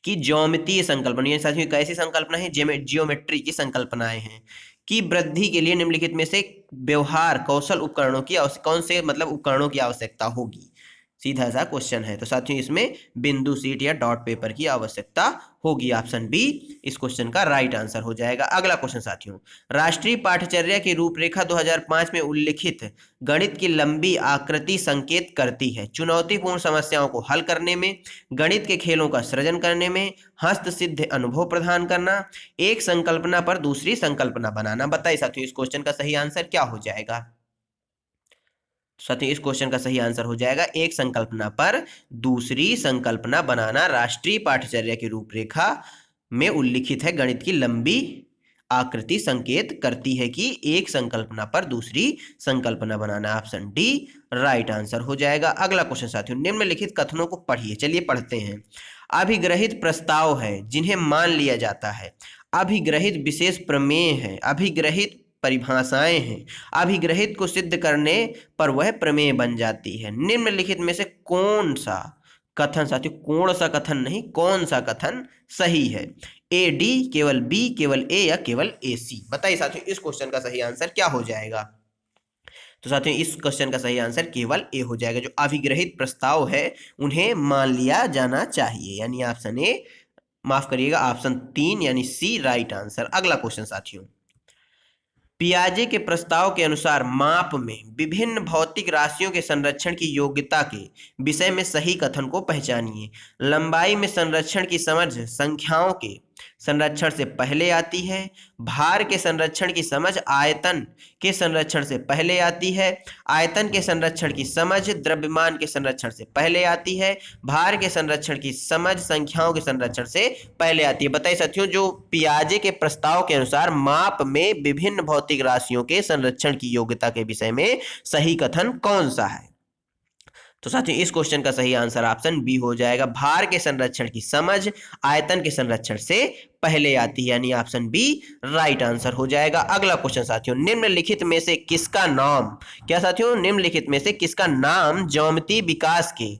की ज्यामितीय संकल्पना, ये साथियों कैसी संकल्पना है? जियोमेट्री की संकल्पनाएं हैं की वृद्धि के लिए निम्नलिखित में से व्यवहार कौशल उपकरणों की कौन से उपकरणों की आवश्यकता होगी? सीधा सा क्वेश्चन है। तो साथियों इसमें बिंदु सीट या डॉट पेपर की आवश्यकता होगी। ऑप्शन बी इस क्वेश्चन का राइट आंसर हो जाएगा। अगला क्वेश्चन साथियों, राष्ट्रीय पाठ्यचर्या की रूपरेखा 2005 में उल्लिखित गणित की लंबी आकृति संकेत करती है? चुनौतीपूर्ण समस्याओं को हल करने में, गणित के खेलों का सृजन करने में, हस्तसिद्ध अनुभव प्रदान करना, एक संकल्पना पर दूसरी संकल्पना बनाना। बताइए साथियों इस क्वेश्चन का सही आंसर क्या हो जाएगा? साथियों इस क्वेश्चन का सही आंसर हो जाएगा, एक संकल्पना पर दूसरी संकल्पना बनाना राष्ट्रीय पाठ्यचर्या की रूपरेखा में उल्लिखित है। गणित की लंबी आकृति संकेत करती है कि एक संकल्पना पर दूसरी संकल्पना बनाना। ऑप्शन डी राइट आंसर हो जाएगा। अगला क्वेश्चन साथियों, निम्नलिखित कथनों को पढ़िए। चलिए पढ़ते हैं। अभिग्रहित प्रस्ताव है जिन्हें मान लिया जाता है, अभिग्रहित विशेष प्रमेय है, अभिग्रहित परिभाषाएं हैं, अभिग्रहित को सिद्ध करने पर वह प्रमेय बन जाती है। निम्नलिखित में से कौन सा कथन साथियों, कौन सा कथन नहीं, कौन सा कथन सही है? ए डी, केवल बी, केवल ए या केवल ए सी? बताइए साथियों इस क्वेश्चन का सही आंसर क्या हो जाएगा? तो साथियों इस क्वेश्चन का सही आंसर केवल ए हो जाएगा। जो अभिग्रहित प्रस्ताव है उन्हें मान लिया जाना चाहिए, यानी ऑप्शन ए, माफ करिएगा ऑप्शन 3 यानी सी राइट आंसर। अगला क्वेश्चन साथियों, पियाजे के प्रस्ताव के अनुसार माप में विभिन्न भौतिक राशियों के संरक्षण की योग्यता के विषय में सही कथन को पहचानिए। लंबाई में संरक्षण की समझ संख्याओं के संरक्षण से पहले आती है। भार के संरक्षण की समझ आयतन के संरक्षण से पहले आती है। आयतन के संरक्षण की समझ द्रव्यमान के संरक्षण से पहले आती है। भार के संरक्षण की समझ संख्याओं के संरक्षण से पहले आती है। बताइए साथियों जो पियाजे के प्रस्ताव के अनुसार माप में विभिन्न भौतिक राशियों के संरक्षण की योग्यता के विषय में सही कथन कौन सा है? तो साथियों इस क्वेश्चन का सही आंसर ऑप्शन बी हो जाएगा, भार के संरक्षण की समझ आयतन के संरक्षण से पहले आती है, यानी ऑप्शन बी राइट आंसर हो जाएगा। अगला क्वेश्चन साथियों, निम्नलिखित में से किसका नाम, क्या साथियों, निम्नलिखित में से किसका नाम ज्यामितीय विकास के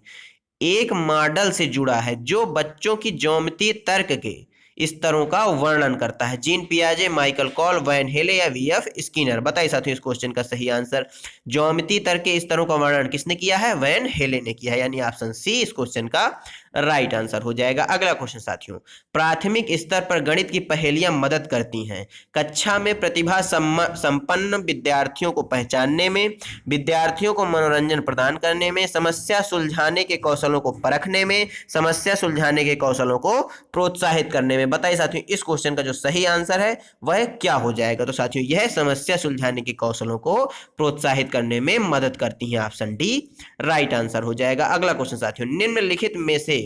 एक मॉडल से जुड़ा है जो बच्चों की ज्यामितीय तर्क के स्तरों का वर्णन करता है? जीन पियाजे, माइकल कॉल, वैन हेले या वीएफ स्किनर? बताइए साथियों इस क्वेश्चन का सही आंसर। ज्यामितीय तर्क के स्तरों का वर्णन किसने किया है? वैन हेले ने किया है, यानी ऑप्शन सी इस क्वेश्चन का राइट आंसर हो जाएगा। अगला क्वेश्चन साथियों, प्राथमिक स्तर पर गणित की पहेलियां मदद करती हैं कक्षा में प्रतिभा संपन्न विद्यार्थियों को पहचानने में, विद्यार्थियों को मनोरंजन प्रदान करने में, समस्या सुलझाने के कौशलों को परखने में, समस्या सुलझाने के कौशलों को प्रोत्साहित करने में। में। बताइए साथियों इस क्वेश्चन का जो सही आंसर है वह क्या हो जाएगा। तो साथियों यह समस्या सुलझाने के कौशलों को प्रोत्साहित करने में मदद करती है। ऑप्शन डी राइट आंसर हो जाएगा। अगला क्वेश्चन साथियों, निम्नलिखित में से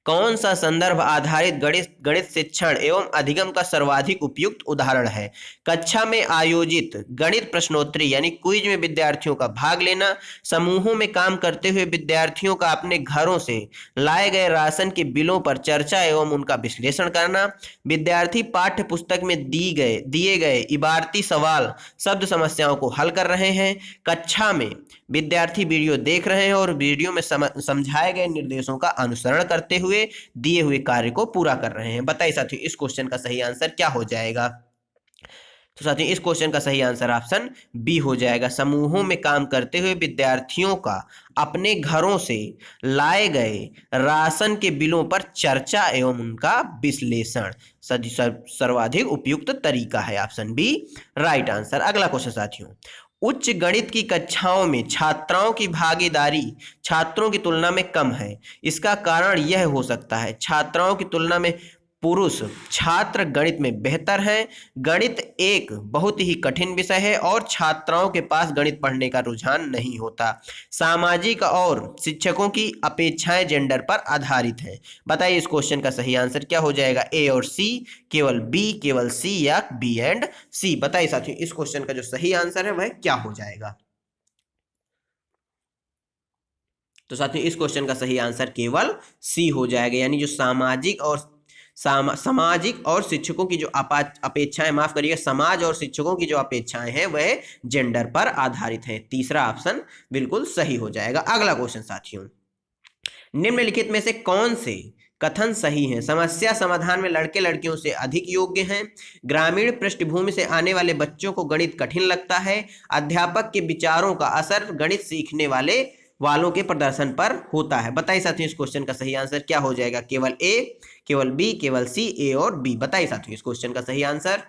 कौन सा संदर्भ आधारित गणित गणित शिक्षण एवं अधिगम का सर्वाधिक उपयुक्त उदाहरण है। कक्षा में आयोजित गणित प्रश्नोत्तरी यानी क्विज में विद्यार्थियों का भाग लेना, समूहों में काम करते हुए विद्यार्थियों का अपने घरों से लाए गए राशन के बिलों पर चर्चा एवं उनका विश्लेषण करना, विद्यार्थी पाठ्य पुस्तक में दिए गए इबारती सवाल शब्द समस्याओं को हल कर रहे हैं, कक्षा में विद्यार्थी वीडियो देख रहे हैं और वीडियो में समझाए गए निर्देशों का अनुसरण करते हुए दिए हुए कार्य को पूरा कर रहे हैं। बताइए साथियों इस क्वेश्चन का सही आंसर क्या हो जाएगा। तो साथियों इस क्वेश्चन का सही आंसर ऑप्शन बी हो जाएगा। समूहों में काम करते हुए विद्यार्थियों का अपने घरों से लाए गए राशन के बिलों पर चर्चा एवं उनका विश्लेषण सर्वाधिक उपयुक्त तरीका है। Option B right answer. अगला क्वेश्चन साथियों, उच्च गणित की कक्षाओं में छात्राओं की भागीदारी छात्रों की तुलना में कम है। इसका कारण यह हो सकता है छात्राओं की तुलना में पुरुष छात्र गणित में बेहतर हैं, गणित एक बहुत ही कठिन विषय है और छात्राओं के पास गणित पढ़ने का रुझान नहीं होता, सामाजिक और शिक्षकों की अपेक्षाएं जेंडर पर आधारित हैं। बताइए इस क्वेश्चन का सही आंसर क्या हो जाएगा, ए और सी, केवल बी, केवल सी या बी एंड सी। बताइए साथियों इस क्वेश्चन का जो सही आंसर है वह क्या हो जाएगा। तो साथियों इस क्वेश्चन का सही आंसर केवल सी हो जाएगा, यानी जो सामाजिक और शिक्षकों की जो अपेक्षाएं, माफ करिएगा, समाज और शिक्षकों की जो अपेक्षाएं हैं वह जेंडर पर आधारित है। तीसरा ऑप्शन बिल्कुल सही हो जाएगा। अगला क्वेश्चन साथियों, निम्नलिखित में से कौन से कथन सही हैं। समस्या समाधान में लड़के लड़कियों से अधिक योग्य हैं, ग्रामीण पृष्ठभूमि से आने वाले बच्चों को गणित कठिन लगता है, अध्यापक के विचारों का असर गणित सीखने वालों के प्रदर्शन पर होता है। बताइए साथियों इस क्वेश्चन का सही आंसर क्या हो जाएगा, केवल ए, केवल बी, केवल सी, ए और बी। बताइए साथियों इस क्वेश्चन का सही आंसर।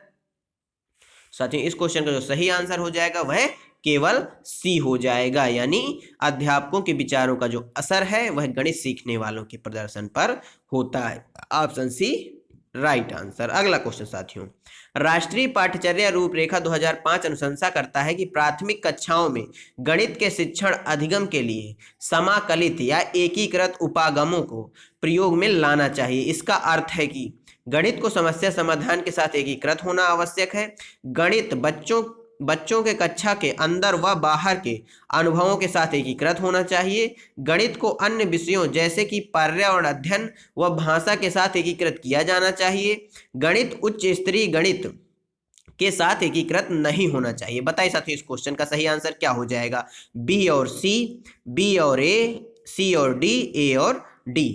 साथियों इस क्वेश्चन का जो सही आंसर हो जाएगा वह केवल सी हो जाएगा, यानी अध्यापकों के विचारों का जो असर है वह गणित सीखने वालों के प्रदर्शन पर होता है। Option C right answer. अगला क्वेश्चन साथियों, राष्ट्रीय पाठ्यचर्या रूपरेखा 2005 अनुशंसा करता है कि प्राथमिक कक्षाओं में गणित के शिक्षण अधिगम के लिए समाकलित या एकीकृत उपागमों को प्रयोग में लाना चाहिए। इसका अर्थ है कि गणित को समस्या समाधान के साथ एकीकृत होना आवश्यक है, गणित बच्चों के कक्षा के अंदर व बाहर के अनुभवों के साथ एकीकृत होना चाहिए, गणित को अन्य विषयों जैसे कि पर्यावरण अध्ययन व भाषा के साथ एकीकृत किया जाना चाहिए, गणित उच्च स्तरीय गणित के साथ एकीकृत नहीं होना चाहिए। बताइए साथियों इस क्वेश्चन का सही आंसर क्या हो जाएगा, बी और सी, बी और ए, सी और डी, ए और डी।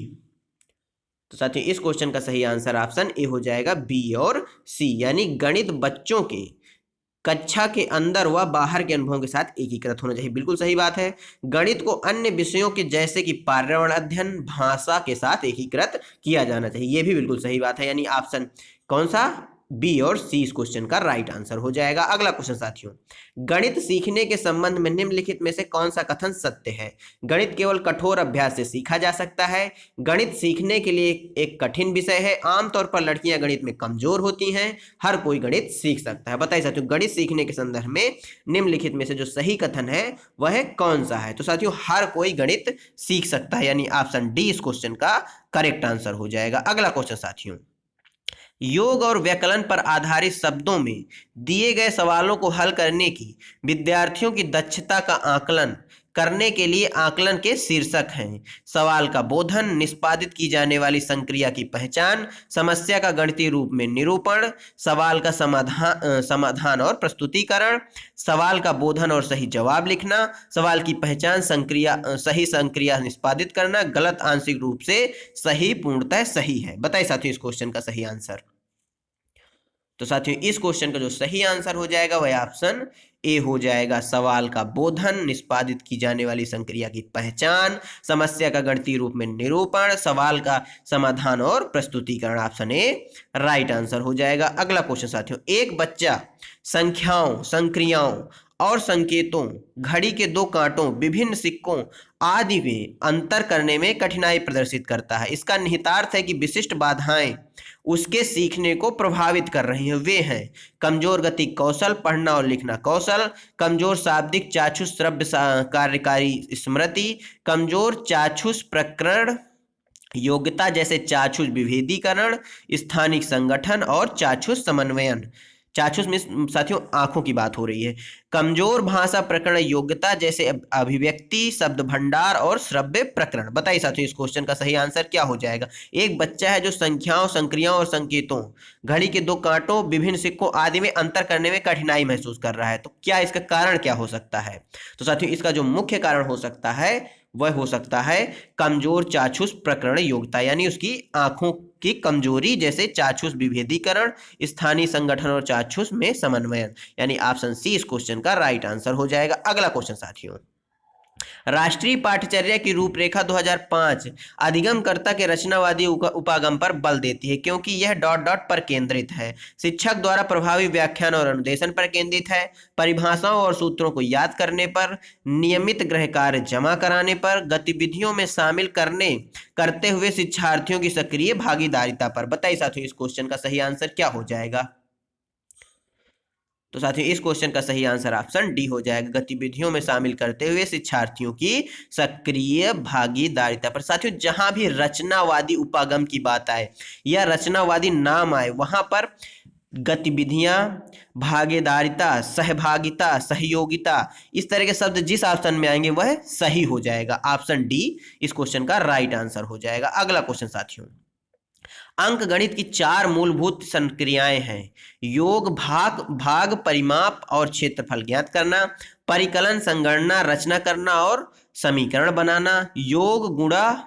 तो साथियों इस क्वेश्चन का सही आंसर ऑप्शन ए हो जाएगा, बी और सी, यानी गणित बच्चों के कक्षा के अंदर व बाहर के अनुभवों के साथ एकीकृत होना चाहिए। बिल्कुल सही बात है। गणित को अन्य विषयों के जैसे कि पर्यावरण अध्ययन, भाषा के साथ एकीकृत किया जाना चाहिए, यह भी बिल्कुल सही बात है, यानी ऑप्शन कौन सा, बी और सी इस क्वेश्चन का राइट आंसर हो जाएगा। अगला क्वेश्चन साथियों, गणित सीखने के संबंध में निम्नलिखित में से कौन सा कथन सत्य है। गणित केवल कठोर अभ्यास से सीखा जा सकता है, गणित सीखने के लिए एक कठिन विषय है, आमतौर पर लड़कियां गणित में कमजोर होती हैं, हर कोई गणित सीख सकता है। बताइए साथियों गणित सीखने के संदर्भ में निम्नलिखित में से जो सही कथन है वह कौन सा है। तो साथियों हर कोई गणित सीख सकता है, यानी ऑप्शन डी इस क्वेश्चन का करेक्ट आंसर हो जाएगा। अगला क्वेश्चन साथियों, योग और व्याकरण पर आधारित शब्दों में दिए गए सवालों को हल करने की विद्यार्थियों की दक्षता का आकलन करने के लिए आकलन के शीर्षक हैं। सवाल का बोधन, निष्पादित की जाने वाली संक्रिया की पहचान, समस्या का गणितीय रूप में निरूपण, सवाल का समाधान और प्रस्तुतिकरण, सवाल का बोधन और सही जवाब लिखना, सवाल की पहचान, सही संक्रिया निष्पादित करना, गलत आंशिक रूप से सही, पूर्णतः सही है। बताइए साथियों इस क्वेश्चन का सही आंसर। तो साथियों इस क्वेश्चन का जो सही आंसर हो जाएगा वह ऑप्शन ए हो जाएगा। सवाल का बोधन, निष्पादित की जाने वाली संक्रिया की पहचान, समस्या का गणितीय रूप में निरूपण, सवाल का समाधान और प्रस्तुतिकरण, ऑप्शन ए राइट आंसर हो जाएगा। अगला क्वेश्चन साथियों, एक बच्चा संख्याओं, संक्रियाओं और संकेतों, घड़ी के दो कांटों, विभिन्न सिक्कों आदि में अंतर करने में कठिनाई प्रदर्शित करता है। इसका निहितार्थ है कि विशिष्ट बाधाएं उसके सीखने को प्रभावित कर रही हैं। वे हैं कमजोर गति कौशल, पढ़ना और लिखना कौशल, कमजोर शाब्दिक चाक्षुष श्रव्य कार्यकारी स्मृति, कमजोर चाक्षुष प्रकरण योग्यता जैसे चाक्षुष विभेदीकरण, स्थानिक संगठन और चाक्षुष समन्वयन। चाक्षुष में साथियों आंखों की बात हो रही है। कमजोर भाषा प्रकरण योग्यता जैसे अभिव्यक्ति, शब्द भंडार और श्रव्य प्रकरण। बताइए साथियों इस क्वेश्चन का सही आंसर क्या हो जाएगा। एक बच्चा है जो संख्याओं, संक्रियाओं और संकेतों, घड़ी के दो कांटों, विभिन्न सिक्कों आदि में अंतर करने में कठिनाई महसूस कर रहा है। तो क्या इसका कारण क्या हो सकता है। तो साथियों इसका जो मुख्य कारण हो सकता है वह हो सकता है कमजोर चाक्षुष प्रकरण योग्यता, यानी उसकी आंखों की कमजोरी जैसे चाक्षुष विभेदीकरण, स्थानीय संगठन और चाक्षुष में समन्वयन। यानी ऑप्शन सी इस क्वेश्चन का राइट आंसर हो जाएगा। अगला क्वेश्चन साथियों, राष्ट्रीय पाठ्यचर्या की रूपरेखा 2005 अधिगमकर्ता के रचनावादी उपागम पर बल देती है क्योंकि यह डॉट डॉट पर केंद्रित है, शिक्षक द्वारा प्रभावी व्याख्यान और अनुदेशन पर केंद्रित है, परिभाषाओं और सूत्रों को याद करने पर, नियमित गृह कार्य जमा कराने पर, गतिविधियों में शामिल करते हुए शिक्षार्थियों की सक्रिय भागीदारिता पर। बताइए साथियों इस क्वेश्चन का सही आंसर क्या हो जाएगा। तो साथियों इस क्वेश्चन का सही आंसर ऑप्शन डी हो जाएगा, गतिविधियों में शामिल करते हुए शिक्षार्थियों की सक्रिय भागीदारिता पर। साथियों जहां भी रचनावादी उपागम की बात आए या रचनावादी नाम आए वहां पर गतिविधियां, भागीदारिता, सहभागिता, सहयोगिता, इस तरह के शब्द जिस ऑप्शन में आएंगे वह सही हो जाएगा। ऑप्शन डी इस क्वेश्चन का राइट आंसर हो जाएगा। अगला क्वेश्चन साथियों, अंक गणित की चार मूलभूत संक्रियाएं हैं। योग, भाग, परिमाप और क्षेत्रफल ज्ञात करना, परिकलन, संगणना, रचना करना और समीकरण बनाना, योग, गुणा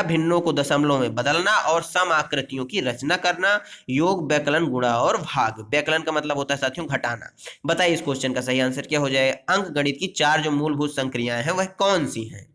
भिन्नों को दशमलव में बदलना और सम आकृतियों की रचना करना, योग, व्यकलन, गुणा और भाग। व्यकलन का मतलब होता है साथियों घटाना। बताइए इस क्वेश्चन का सही आंसर क्या हो जाएगा। अंक गणित की चार जो मूलभूत संक्रियाएं हैं वह कौन सी हैं।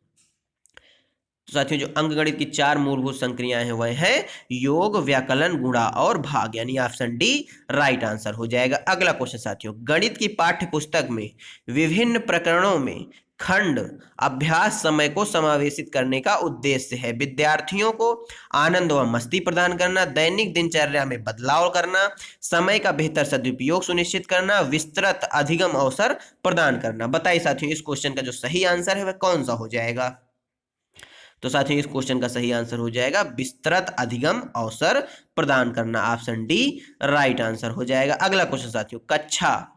तो साथियों जो अंकगणित की चार मूलभूत संक्रियाएं हैं वह है योग, व्याकलन, गुणा और भाग, यानी ऑप्शन डी राइट आंसर हो जाएगा। अगला क्वेश्चन साथियों, गणित की पाठ्य पुस्तक में विभिन्न प्रकरणों में खंड अभ्यास समय को समावेशित करने का उद्देश्य है विद्यार्थियों को आनंद व मस्ती प्रदान करना, दैनिक दिनचर्या में बदलाव करना, समय का बेहतर सदुपयोग सुनिश्चित करना, विस्तृत अधिगम अवसर प्रदान करना। बताइए साथियों इस क्वेश्चन का जो सही आंसर है वह कौन सा हो जाएगा। तो साथियों इस क्वेश्चन का सही आंसर हो जाएगा विस्तृत अधिगम अवसर प्रदान करना। ऑप्शन डी राइट आंसर हो जाएगा। अगला क्वेश्चन साथियों, कक्षा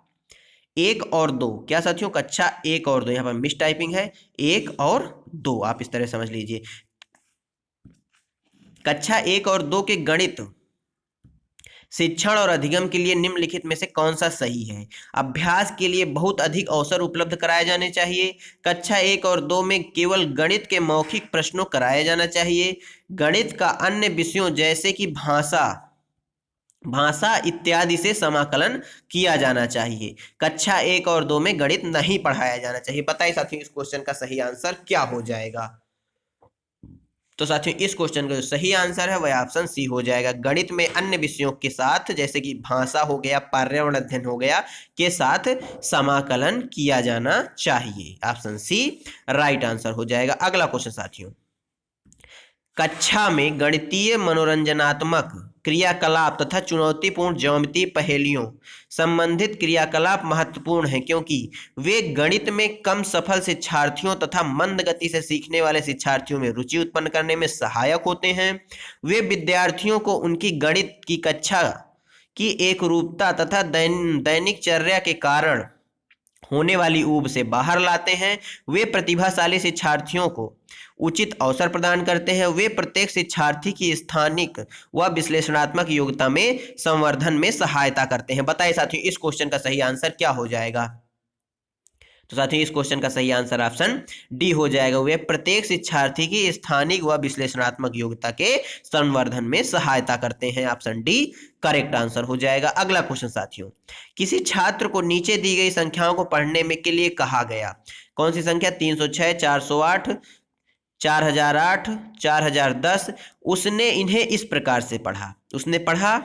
1 और 2, क्या साथियों कक्षा 1 और 2, यहाँ पर मिस टाइपिंग है, 1 और 2 आप इस तरह समझ लीजिए। कक्षा 1 और 2 के गणित शिक्षण और अधिगम के लिए निम्नलिखित में से कौन सा सही है। अभ्यास के लिए बहुत अधिक अवसर उपलब्ध कराए जाने चाहिए, कक्षा 1 और 2 में केवल गणित के मौखिक प्रश्नों कराया जाना चाहिए, गणित का अन्य विषयों जैसे कि भाषा इत्यादि से समाकलन किया जाना चाहिए, कक्षा 1 और 2 में गणित नहीं पढ़ाया जाना चाहिए। बताइए साथियों इस क्वेश्चन का सही आंसर क्या हो जाएगा। तो साथियों इस क्वेश्चन का जो सही आंसर है वह ऑप्शन सी हो जाएगा, गणित में अन्य विषयों के साथ जैसे कि भाषा हो गया, पर्यावरण अध्ययन हो गया के साथ समाकलन किया जाना चाहिए। ऑप्शन सी राइट आंसर हो जाएगा। अगला क्वेश्चन साथियों, कक्षा में गणितीय मनोरंजनात्मक क्रियाकलाप तथा चुनौतीपूर्ण ज्यामितीय पहेलियों संबंधित क्रियाकलाप महत्वपूर्ण हैं क्योंकि वे गणित में कम सफल शिक्षार्थियों तथा मंद गति से सीखने वाले शिक्षार्थियों में रुचि उत्पन्न करने में सहायक होते हैं। वे विद्यार्थियों को उनकी गणित की कक्षा की एकरूपता तथा दैनिकचर्या के कारण होने वाली ऊब से बाहर लाते हैं। वे प्रतिभाशाली शिक्षार्थियों को उचित अवसर प्रदान करते हैं। वे प्रत्येक शिक्षार्थी की स्थानिक व विश्लेषणात्मक योग्यता में संवर्धन में सहायता करते हैं। बताइए साथियों इस क्वेश्चन का सही आंसर क्या हो जाएगा। तो साथियों इस क्वेश्चन का सही आंसर ऑप्शन डी हो जाएगा, वे प्रत्येक शिक्षार्थी की स्थानिक व विश्लेषणात्मक योग्यता के संवर्धन में सहायता करते हैं। ऑप्शन डी करेक्ट आंसर हो जाएगा। अगला क्वेश्चन साथियों, किसी छात्र को नीचे दी गई संख्याओं को पढ़ने में के लिए कहा गया, कौन सी संख्या 306, 408, 4008, 4010, उसने इन्हें इस प्रकार से पढ़ा। उसने पढ़ा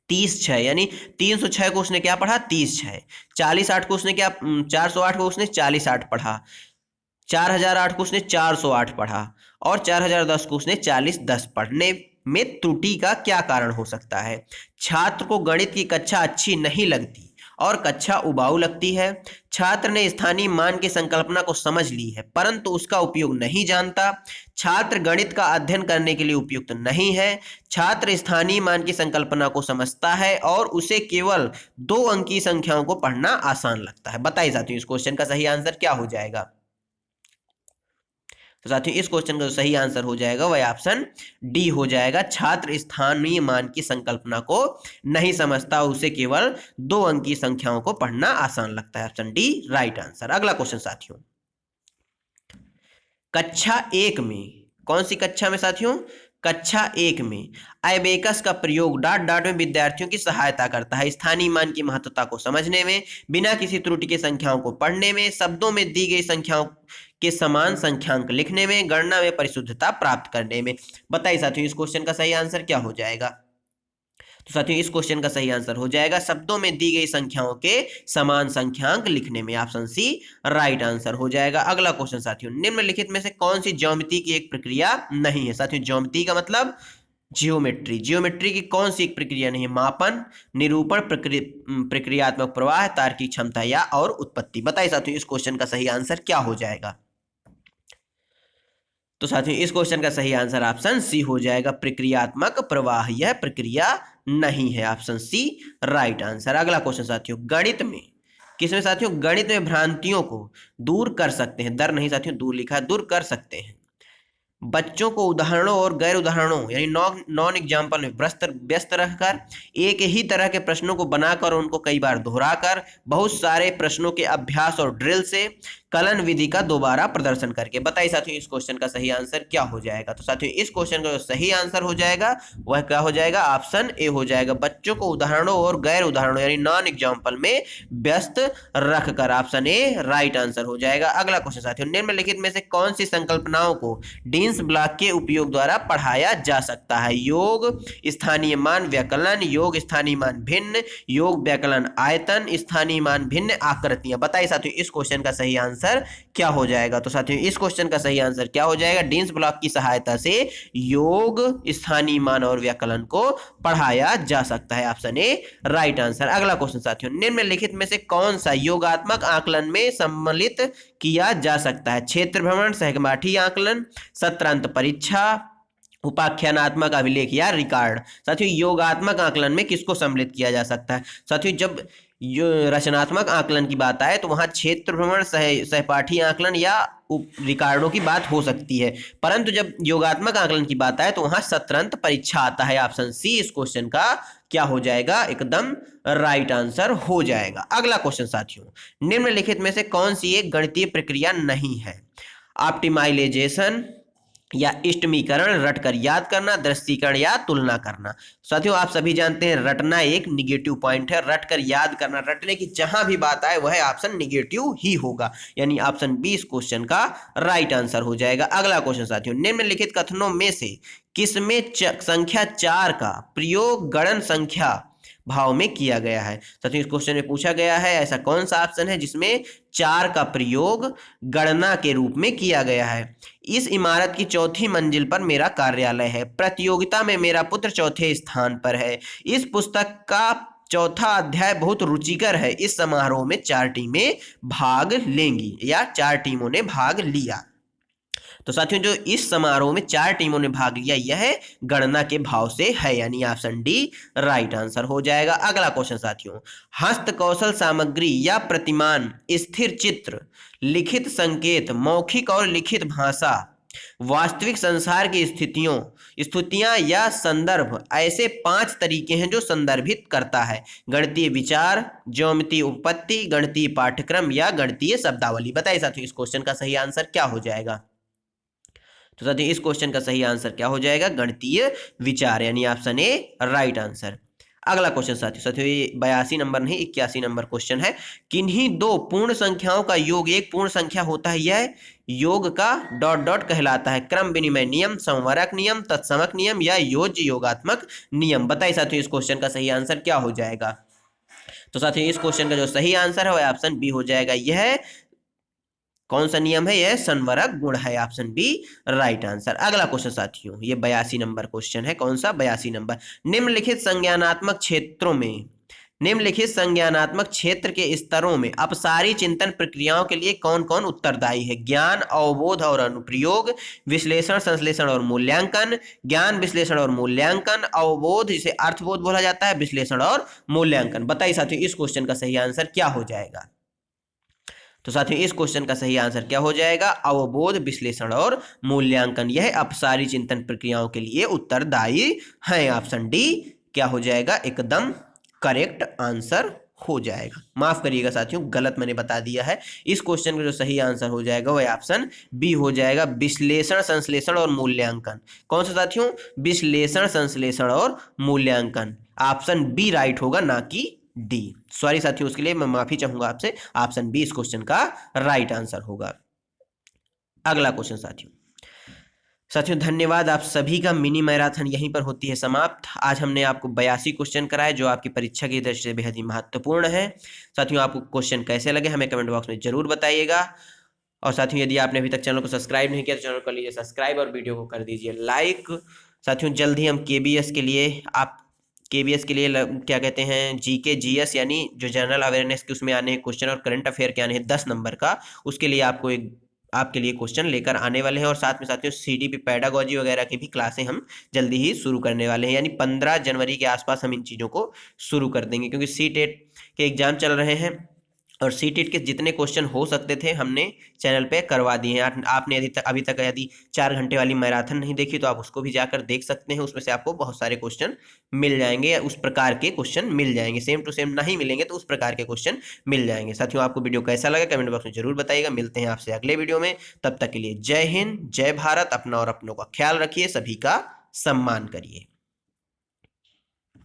30×6 यानी 306 को उसने क्या पढ़ा, 30×6। 40×8 को उसने क्या 408 को उसने 40×8 पढ़ा। 4008 को उसने 408 पढ़ा। और 4010 को उसने 40×10 पढ़ने में त्रुटि का क्या कारण हो सकता है? छात्र को गणित की कक्षा अच्छी नहीं लगती और कक्षा उबाऊ लगती है। छात्र ने स्थानीय मान की संकल्पना को समझ ली है परंतु उसका उपयोग नहीं जानता। छात्र गणित का अध्ययन करने के लिए उपयुक्त नहीं है। छात्र स्थानीय मान की संकल्पना को समझता है और उसे केवल 2 अंकीय संख्याओं को पढ़ना आसान लगता है। बताइए साथियों इस क्वेश्चन का सही आंसर क्या हो जाएगा? तो साथियों इस क्वेश्चन का जो सही आंसर हो जाएगा वह ऑप्शन डी हो जाएगा। छात्र स्थानीय मान की संकल्पना को नहीं समझता, उसे केवल 2 अंकीय संख्याओं को पढ़ना आसान लगता है। Option D right answer. अगला क्वेश्चन साथियों, कक्षा 1 में, कौन सी कक्षा में साथियों? कक्षा 1 में एबेकस का प्रयोग डॉट डॉट में विद्यार्थियों की सहायता करता है स्थानीय मान की महत्वता को समझने में, बिना किसी त्रुटि के संख्याओं को पढ़ने में, शब्दों में दी गई संख्याओं के समान संख्यांक लिखने में, गणना में परिशुद्धता प्राप्त करने में। बताइए साथियों इस क्वेश्चन का सही आंसर क्या हो जाएगा? तो साथियों इस क्वेश्चन का सही आंसर हो जाएगा शब्दों में दी गई संख्याओं के समान संख्यांक लिखने में। ऑप्शन सी राइट आंसर हो जाएगा। अगला क्वेश्चन साथियों, निम्नलिखित में से कौन सी ज्यामिति की एक प्रक्रिया नहीं है? साथियों ज्यामिति का मतलब जियोमेट्री, जियोमेट्री की कौन सी एक प्रक्रिया नहीं है? मापन, निरूपण, प्रक्रियात्मक प्रवाह, तार्किक क्षमता या और उत्पत्ति। बताइए साथियों इस क्वेश्चन का सही आंसर क्या हो जाएगा? तो साथियों इस क्वेश्चन का सही आंसर ऑप्शन सी हो जाएगा, प्रक्रियात्मक प्रवाह। यह प्रक्रिया नहीं है। Option C right answer. अगला क्वेश्चन साथियों, गणित में, किसमें साथियों? गणित में भ्रांतियों को दूर कर सकते हैं, दर नहीं साथियों दूर लिखा है, दूर कर सकते हैं बच्चों को उदाहरणों और गैर उदाहरणों यानी नॉन एग्जाम्पल में व्यस्त रखकर, एक ही तरह के प्रश्नों को बनाकर और उनको कई बार दोहराकर, बहुत सारे प्रश्नों के अभ्यास और ड्रिल से, कलन विधि का दोबारा प्रदर्शन करके। बताइए साथियों इस क्वेश्चन का सही आंसर क्या हो जाएगा? तो साथियों इस क्वेश्चन का जो सही आंसर हो जाएगा वह क्या हो जाएगा? ऑप्शन ए हो जाएगा, बच्चों को उदाहरणों और गैर उदाहरणों यानी नॉन एग्जाम्पल में व्यस्त रखकर। ऑप्शन ए राइट आंसर हो जाएगा। अगला क्वेश्चन साथियों, निम्नलिखित में से कौन सी संकल्पनाओं को डीन्स ब्लॉक के उपयोग द्वारा पढ़ाया जा सकता है? योग, स्थानीय मान व्यकलन, योग स्थानीय मान भिन्न, योग व्यकलन आयतन, स्थानीय मान भिन्न आकृतियां। बताइए साथियों इस क्वेश्चन का सही आंसर क्या हो जाएगा? तो साथियों इस क्वेश्चन का सही आंसर क्या हो जाएगा? डीन्स ब्लॉक की सहायता से योग, स्थानीय मान और व्यकलन को पढ़ाया जा सकता है। Option A right answer. अगला क्वेश्चन साथियों, निम्नलिखित में से कौन सा योगात्मक आकलन में सम्मिलित किया जा सकता है? क्षेत्र भ्रमण, सहपाठी आकलन, सत्रांत परीक्षा, उपाख्यानात्मक अभिलेख या रिकॉर्ड। साथियों योगात्मक आकलन में किसको सम्मिलित किया जा सकता है? साथियों जब रचनात्मक आकलन की बात आए तो वहां क्षेत्र भ्रमण, सहपाठी आकलन या रिकॉर्डों की बात हो सकती है, परंतु जब योगात्मक आकलन की बात आए तो वहां सत्रांत परीक्षा आता है। ऑप्शन सी इस क्वेश्चन का क्या हो जाएगा? एकदम राइट आंसर हो जाएगा। अगला क्वेश्चन साथियों, निम्नलिखित में से कौन सी एक गणितीय प्रक्रिया नहीं है? ऑप्टिमाइजेशन या इष्टमीकरण, रटकर याद करना, दृष्टिकरण या तुलना करना। साथियों आप सभी जानते हैं रटना एक निगेटिव पॉइंट है, रटकर याद करना, रटने की जहां भी बात आए वह ऑप्शन निगेटिव ही होगा, यानी ऑप्शन बी इस क्वेश्चन का राइट आंसर हो जाएगा। अगला क्वेश्चन साथियों, निम्नलिखित कथनों में से किसमें संख्या 4 का प्रयोग गणन संख्या भाव में किया गया है? साथियों इस क्वेश्चन में पूछा गया है ऐसा कौन सा ऑप्शन है जिसमें 4 का प्रयोग गणना के रूप में किया गया है? इस इमारत की 4थी मंजिल पर मेरा कार्यालय है, प्रतियोगिता में मेरा पुत्र 4थे स्थान पर है, इस पुस्तक का 4था अध्याय बहुत रुचिकर है, इस समारोह में 4 टीमें भाग लेंगी या 4 टीमों ने भाग लिया। तो साथियों जो इस समारोह में 4 टीमों ने भाग लिया यह गणना के भाव से है, यानी ऑप्शन डी राइट आंसर हो जाएगा। अगला क्वेश्चन साथियों, हस्त कौशल सामग्री या प्रतिमान, स्थिर चित्र, लिखित संकेत, मौखिक और लिखित भाषा, वास्तविक संसार की स्थितियां या संदर्भ, ऐसे 5 तरीके हैं जो संदर्भित करता है। गणितीय विचार, ज्यामितीय उपपत्ति, गणितीय पाठ्यक्रम या गणितीय शब्दावली। बताइए साथियों इस क्वेश्चन का सही आंसर क्या हो जाएगा? तो साथियों इस क्वेश्चन का सही आंसर क्या हो जाएगा? गणितीय विचार, यानी ऑप्शन ए राइट आंसर। अगला क्वेश्चन साथियों ये 82 नंबर नहीं 81 नंबर क्वेश्चन है। किन्हीं दो पूर्ण संख्याओं का योग एक पूर्ण संख्या होता है, यह योग का डॉट डॉट कहलाता है। क्रम विनिमय नियम, संवरक नियम, तत्समक नियम या योज्य योगात्मक नियम। बताइए साथियों इस क्वेश्चन का सही आंसर क्या हो जाएगा। तो साथियों इस क्वेश्चन का जो सही आंसर है वह ऑप्शन बी हो जाएगा। यह कौन सा नियम है, यह संवरक गुण है। Option B right answer. अगला क्वेश्चन साथियों ये 82 नंबर क्वेश्चन है। कौन सा 82 नंबर। निम्नलिखित संज्ञानात्मक क्षेत्रों में, निम्नलिखित संज्ञानात्मक क्षेत्र के स्तरों में अपसारी चिंतन प्रक्रियाओं के लिए कौन कौन उत्तरदायी है। ज्ञान, अवबोध और अनुप्रयोग, विश्लेषण, संश्लेषण और मूल्यांकन, ज्ञान, विश्लेषण और मूल्यांकन, अवबोध जिसे अर्थबोध बोला जाता है, विश्लेषण और मूल्यांकन। बताइए साथियों इस क्वेश्चन का सही आंसर क्या हो जाएगा। तो साथियों इस क्वेश्चन का सही आंसर क्या हो जाएगा, अवबोध, विश्लेषण और मूल्यांकन यह अपसारी चिंतन प्रक्रियाओं के लिए उत्तरदायी है। ऑप्शन डी क्या हो जाएगा, एकदम करेक्ट आंसर हो जाएगा। माफ करिएगा साथियों गलत मैंने बता दिया है। इस क्वेश्चन का जो सही आंसर हो जाएगा वह ऑप्शन बी हो जाएगा, विश्लेषण, संश्लेषण और मूल्यांकन। कौन सा साथियों, विश्लेषण, संश्लेषण और मूल्यांकन। ऑप्शन बी राइट होगा, ना कि डी। सॉरी साथियों उसके लिए मैं माफी चाहूंगा आपसे। ऑप्शन बी इस क्वेश्चन का राइट आंसर होगा। अगला क्वेश्चन साथियों धन्यवाद। आप सभी का मिनी मैराथन यहीं पर होती है समाप्त। आज हमने आपको 82 क्वेश्चन कराए जो आपकी परीक्षा की दृष्टि से बेहद ही महत्वपूर्ण है। साथियों आपको क्वेश्चन कैसे लगे हमें कमेंट बॉक्स में जरूर बताइएगा। और साथियों यदि आपने अभी तक चैनल को सब्सक्राइब नहीं किया तो चैनल कर लीजिए सब्सक्राइब और वीडियो को कर दीजिए लाइक। साथियों जल्द ही हम केबीएस के लिए क्या कहते हैं, जीके जीएस यानी जो जनरल अवेयरनेस के उसमें आने क्वेश्चन और करंट अफेयर के आने हैं 10 नंबर का, उसके लिए आपके लिए क्वेश्चन लेकर आने वाले हैं। और साथ में साथियों सीडीपी पैडागोजी वगैरह की भी क्लासें हम जल्दी ही शुरू करने वाले हैं, यानी 15 जनवरी के आसपास हम इन चीज़ों को शुरू कर देंगे। क्योंकि सीटेट के एग्जाम चल रहे हैं और सीटेट के जितने क्वेश्चन हो सकते थे हमने चैनल पे करवा दिए हैं। आपने अभी तक यदि 4 घंटे वाली मैराथन नहीं देखी तो आप उसको भी जाकर देख सकते हैं। उसमें से आपको बहुत सारे क्वेश्चन मिल जाएंगे, उस प्रकार के क्वेश्चन मिल जाएंगे। सेम टू सेम नहीं मिलेंगे तो उस प्रकार के क्वेश्चन मिल जाएंगे। साथियों आपको वीडियो कैसा लगा कमेंट बॉक्स में जरूर बताइएगा। मिलते हैं आपसे अगले वीडियो में, तब तक के लिए जय हिंद, जय भारत। अपना और अपनों का ख्याल रखिए, सभी का सम्मान करिए।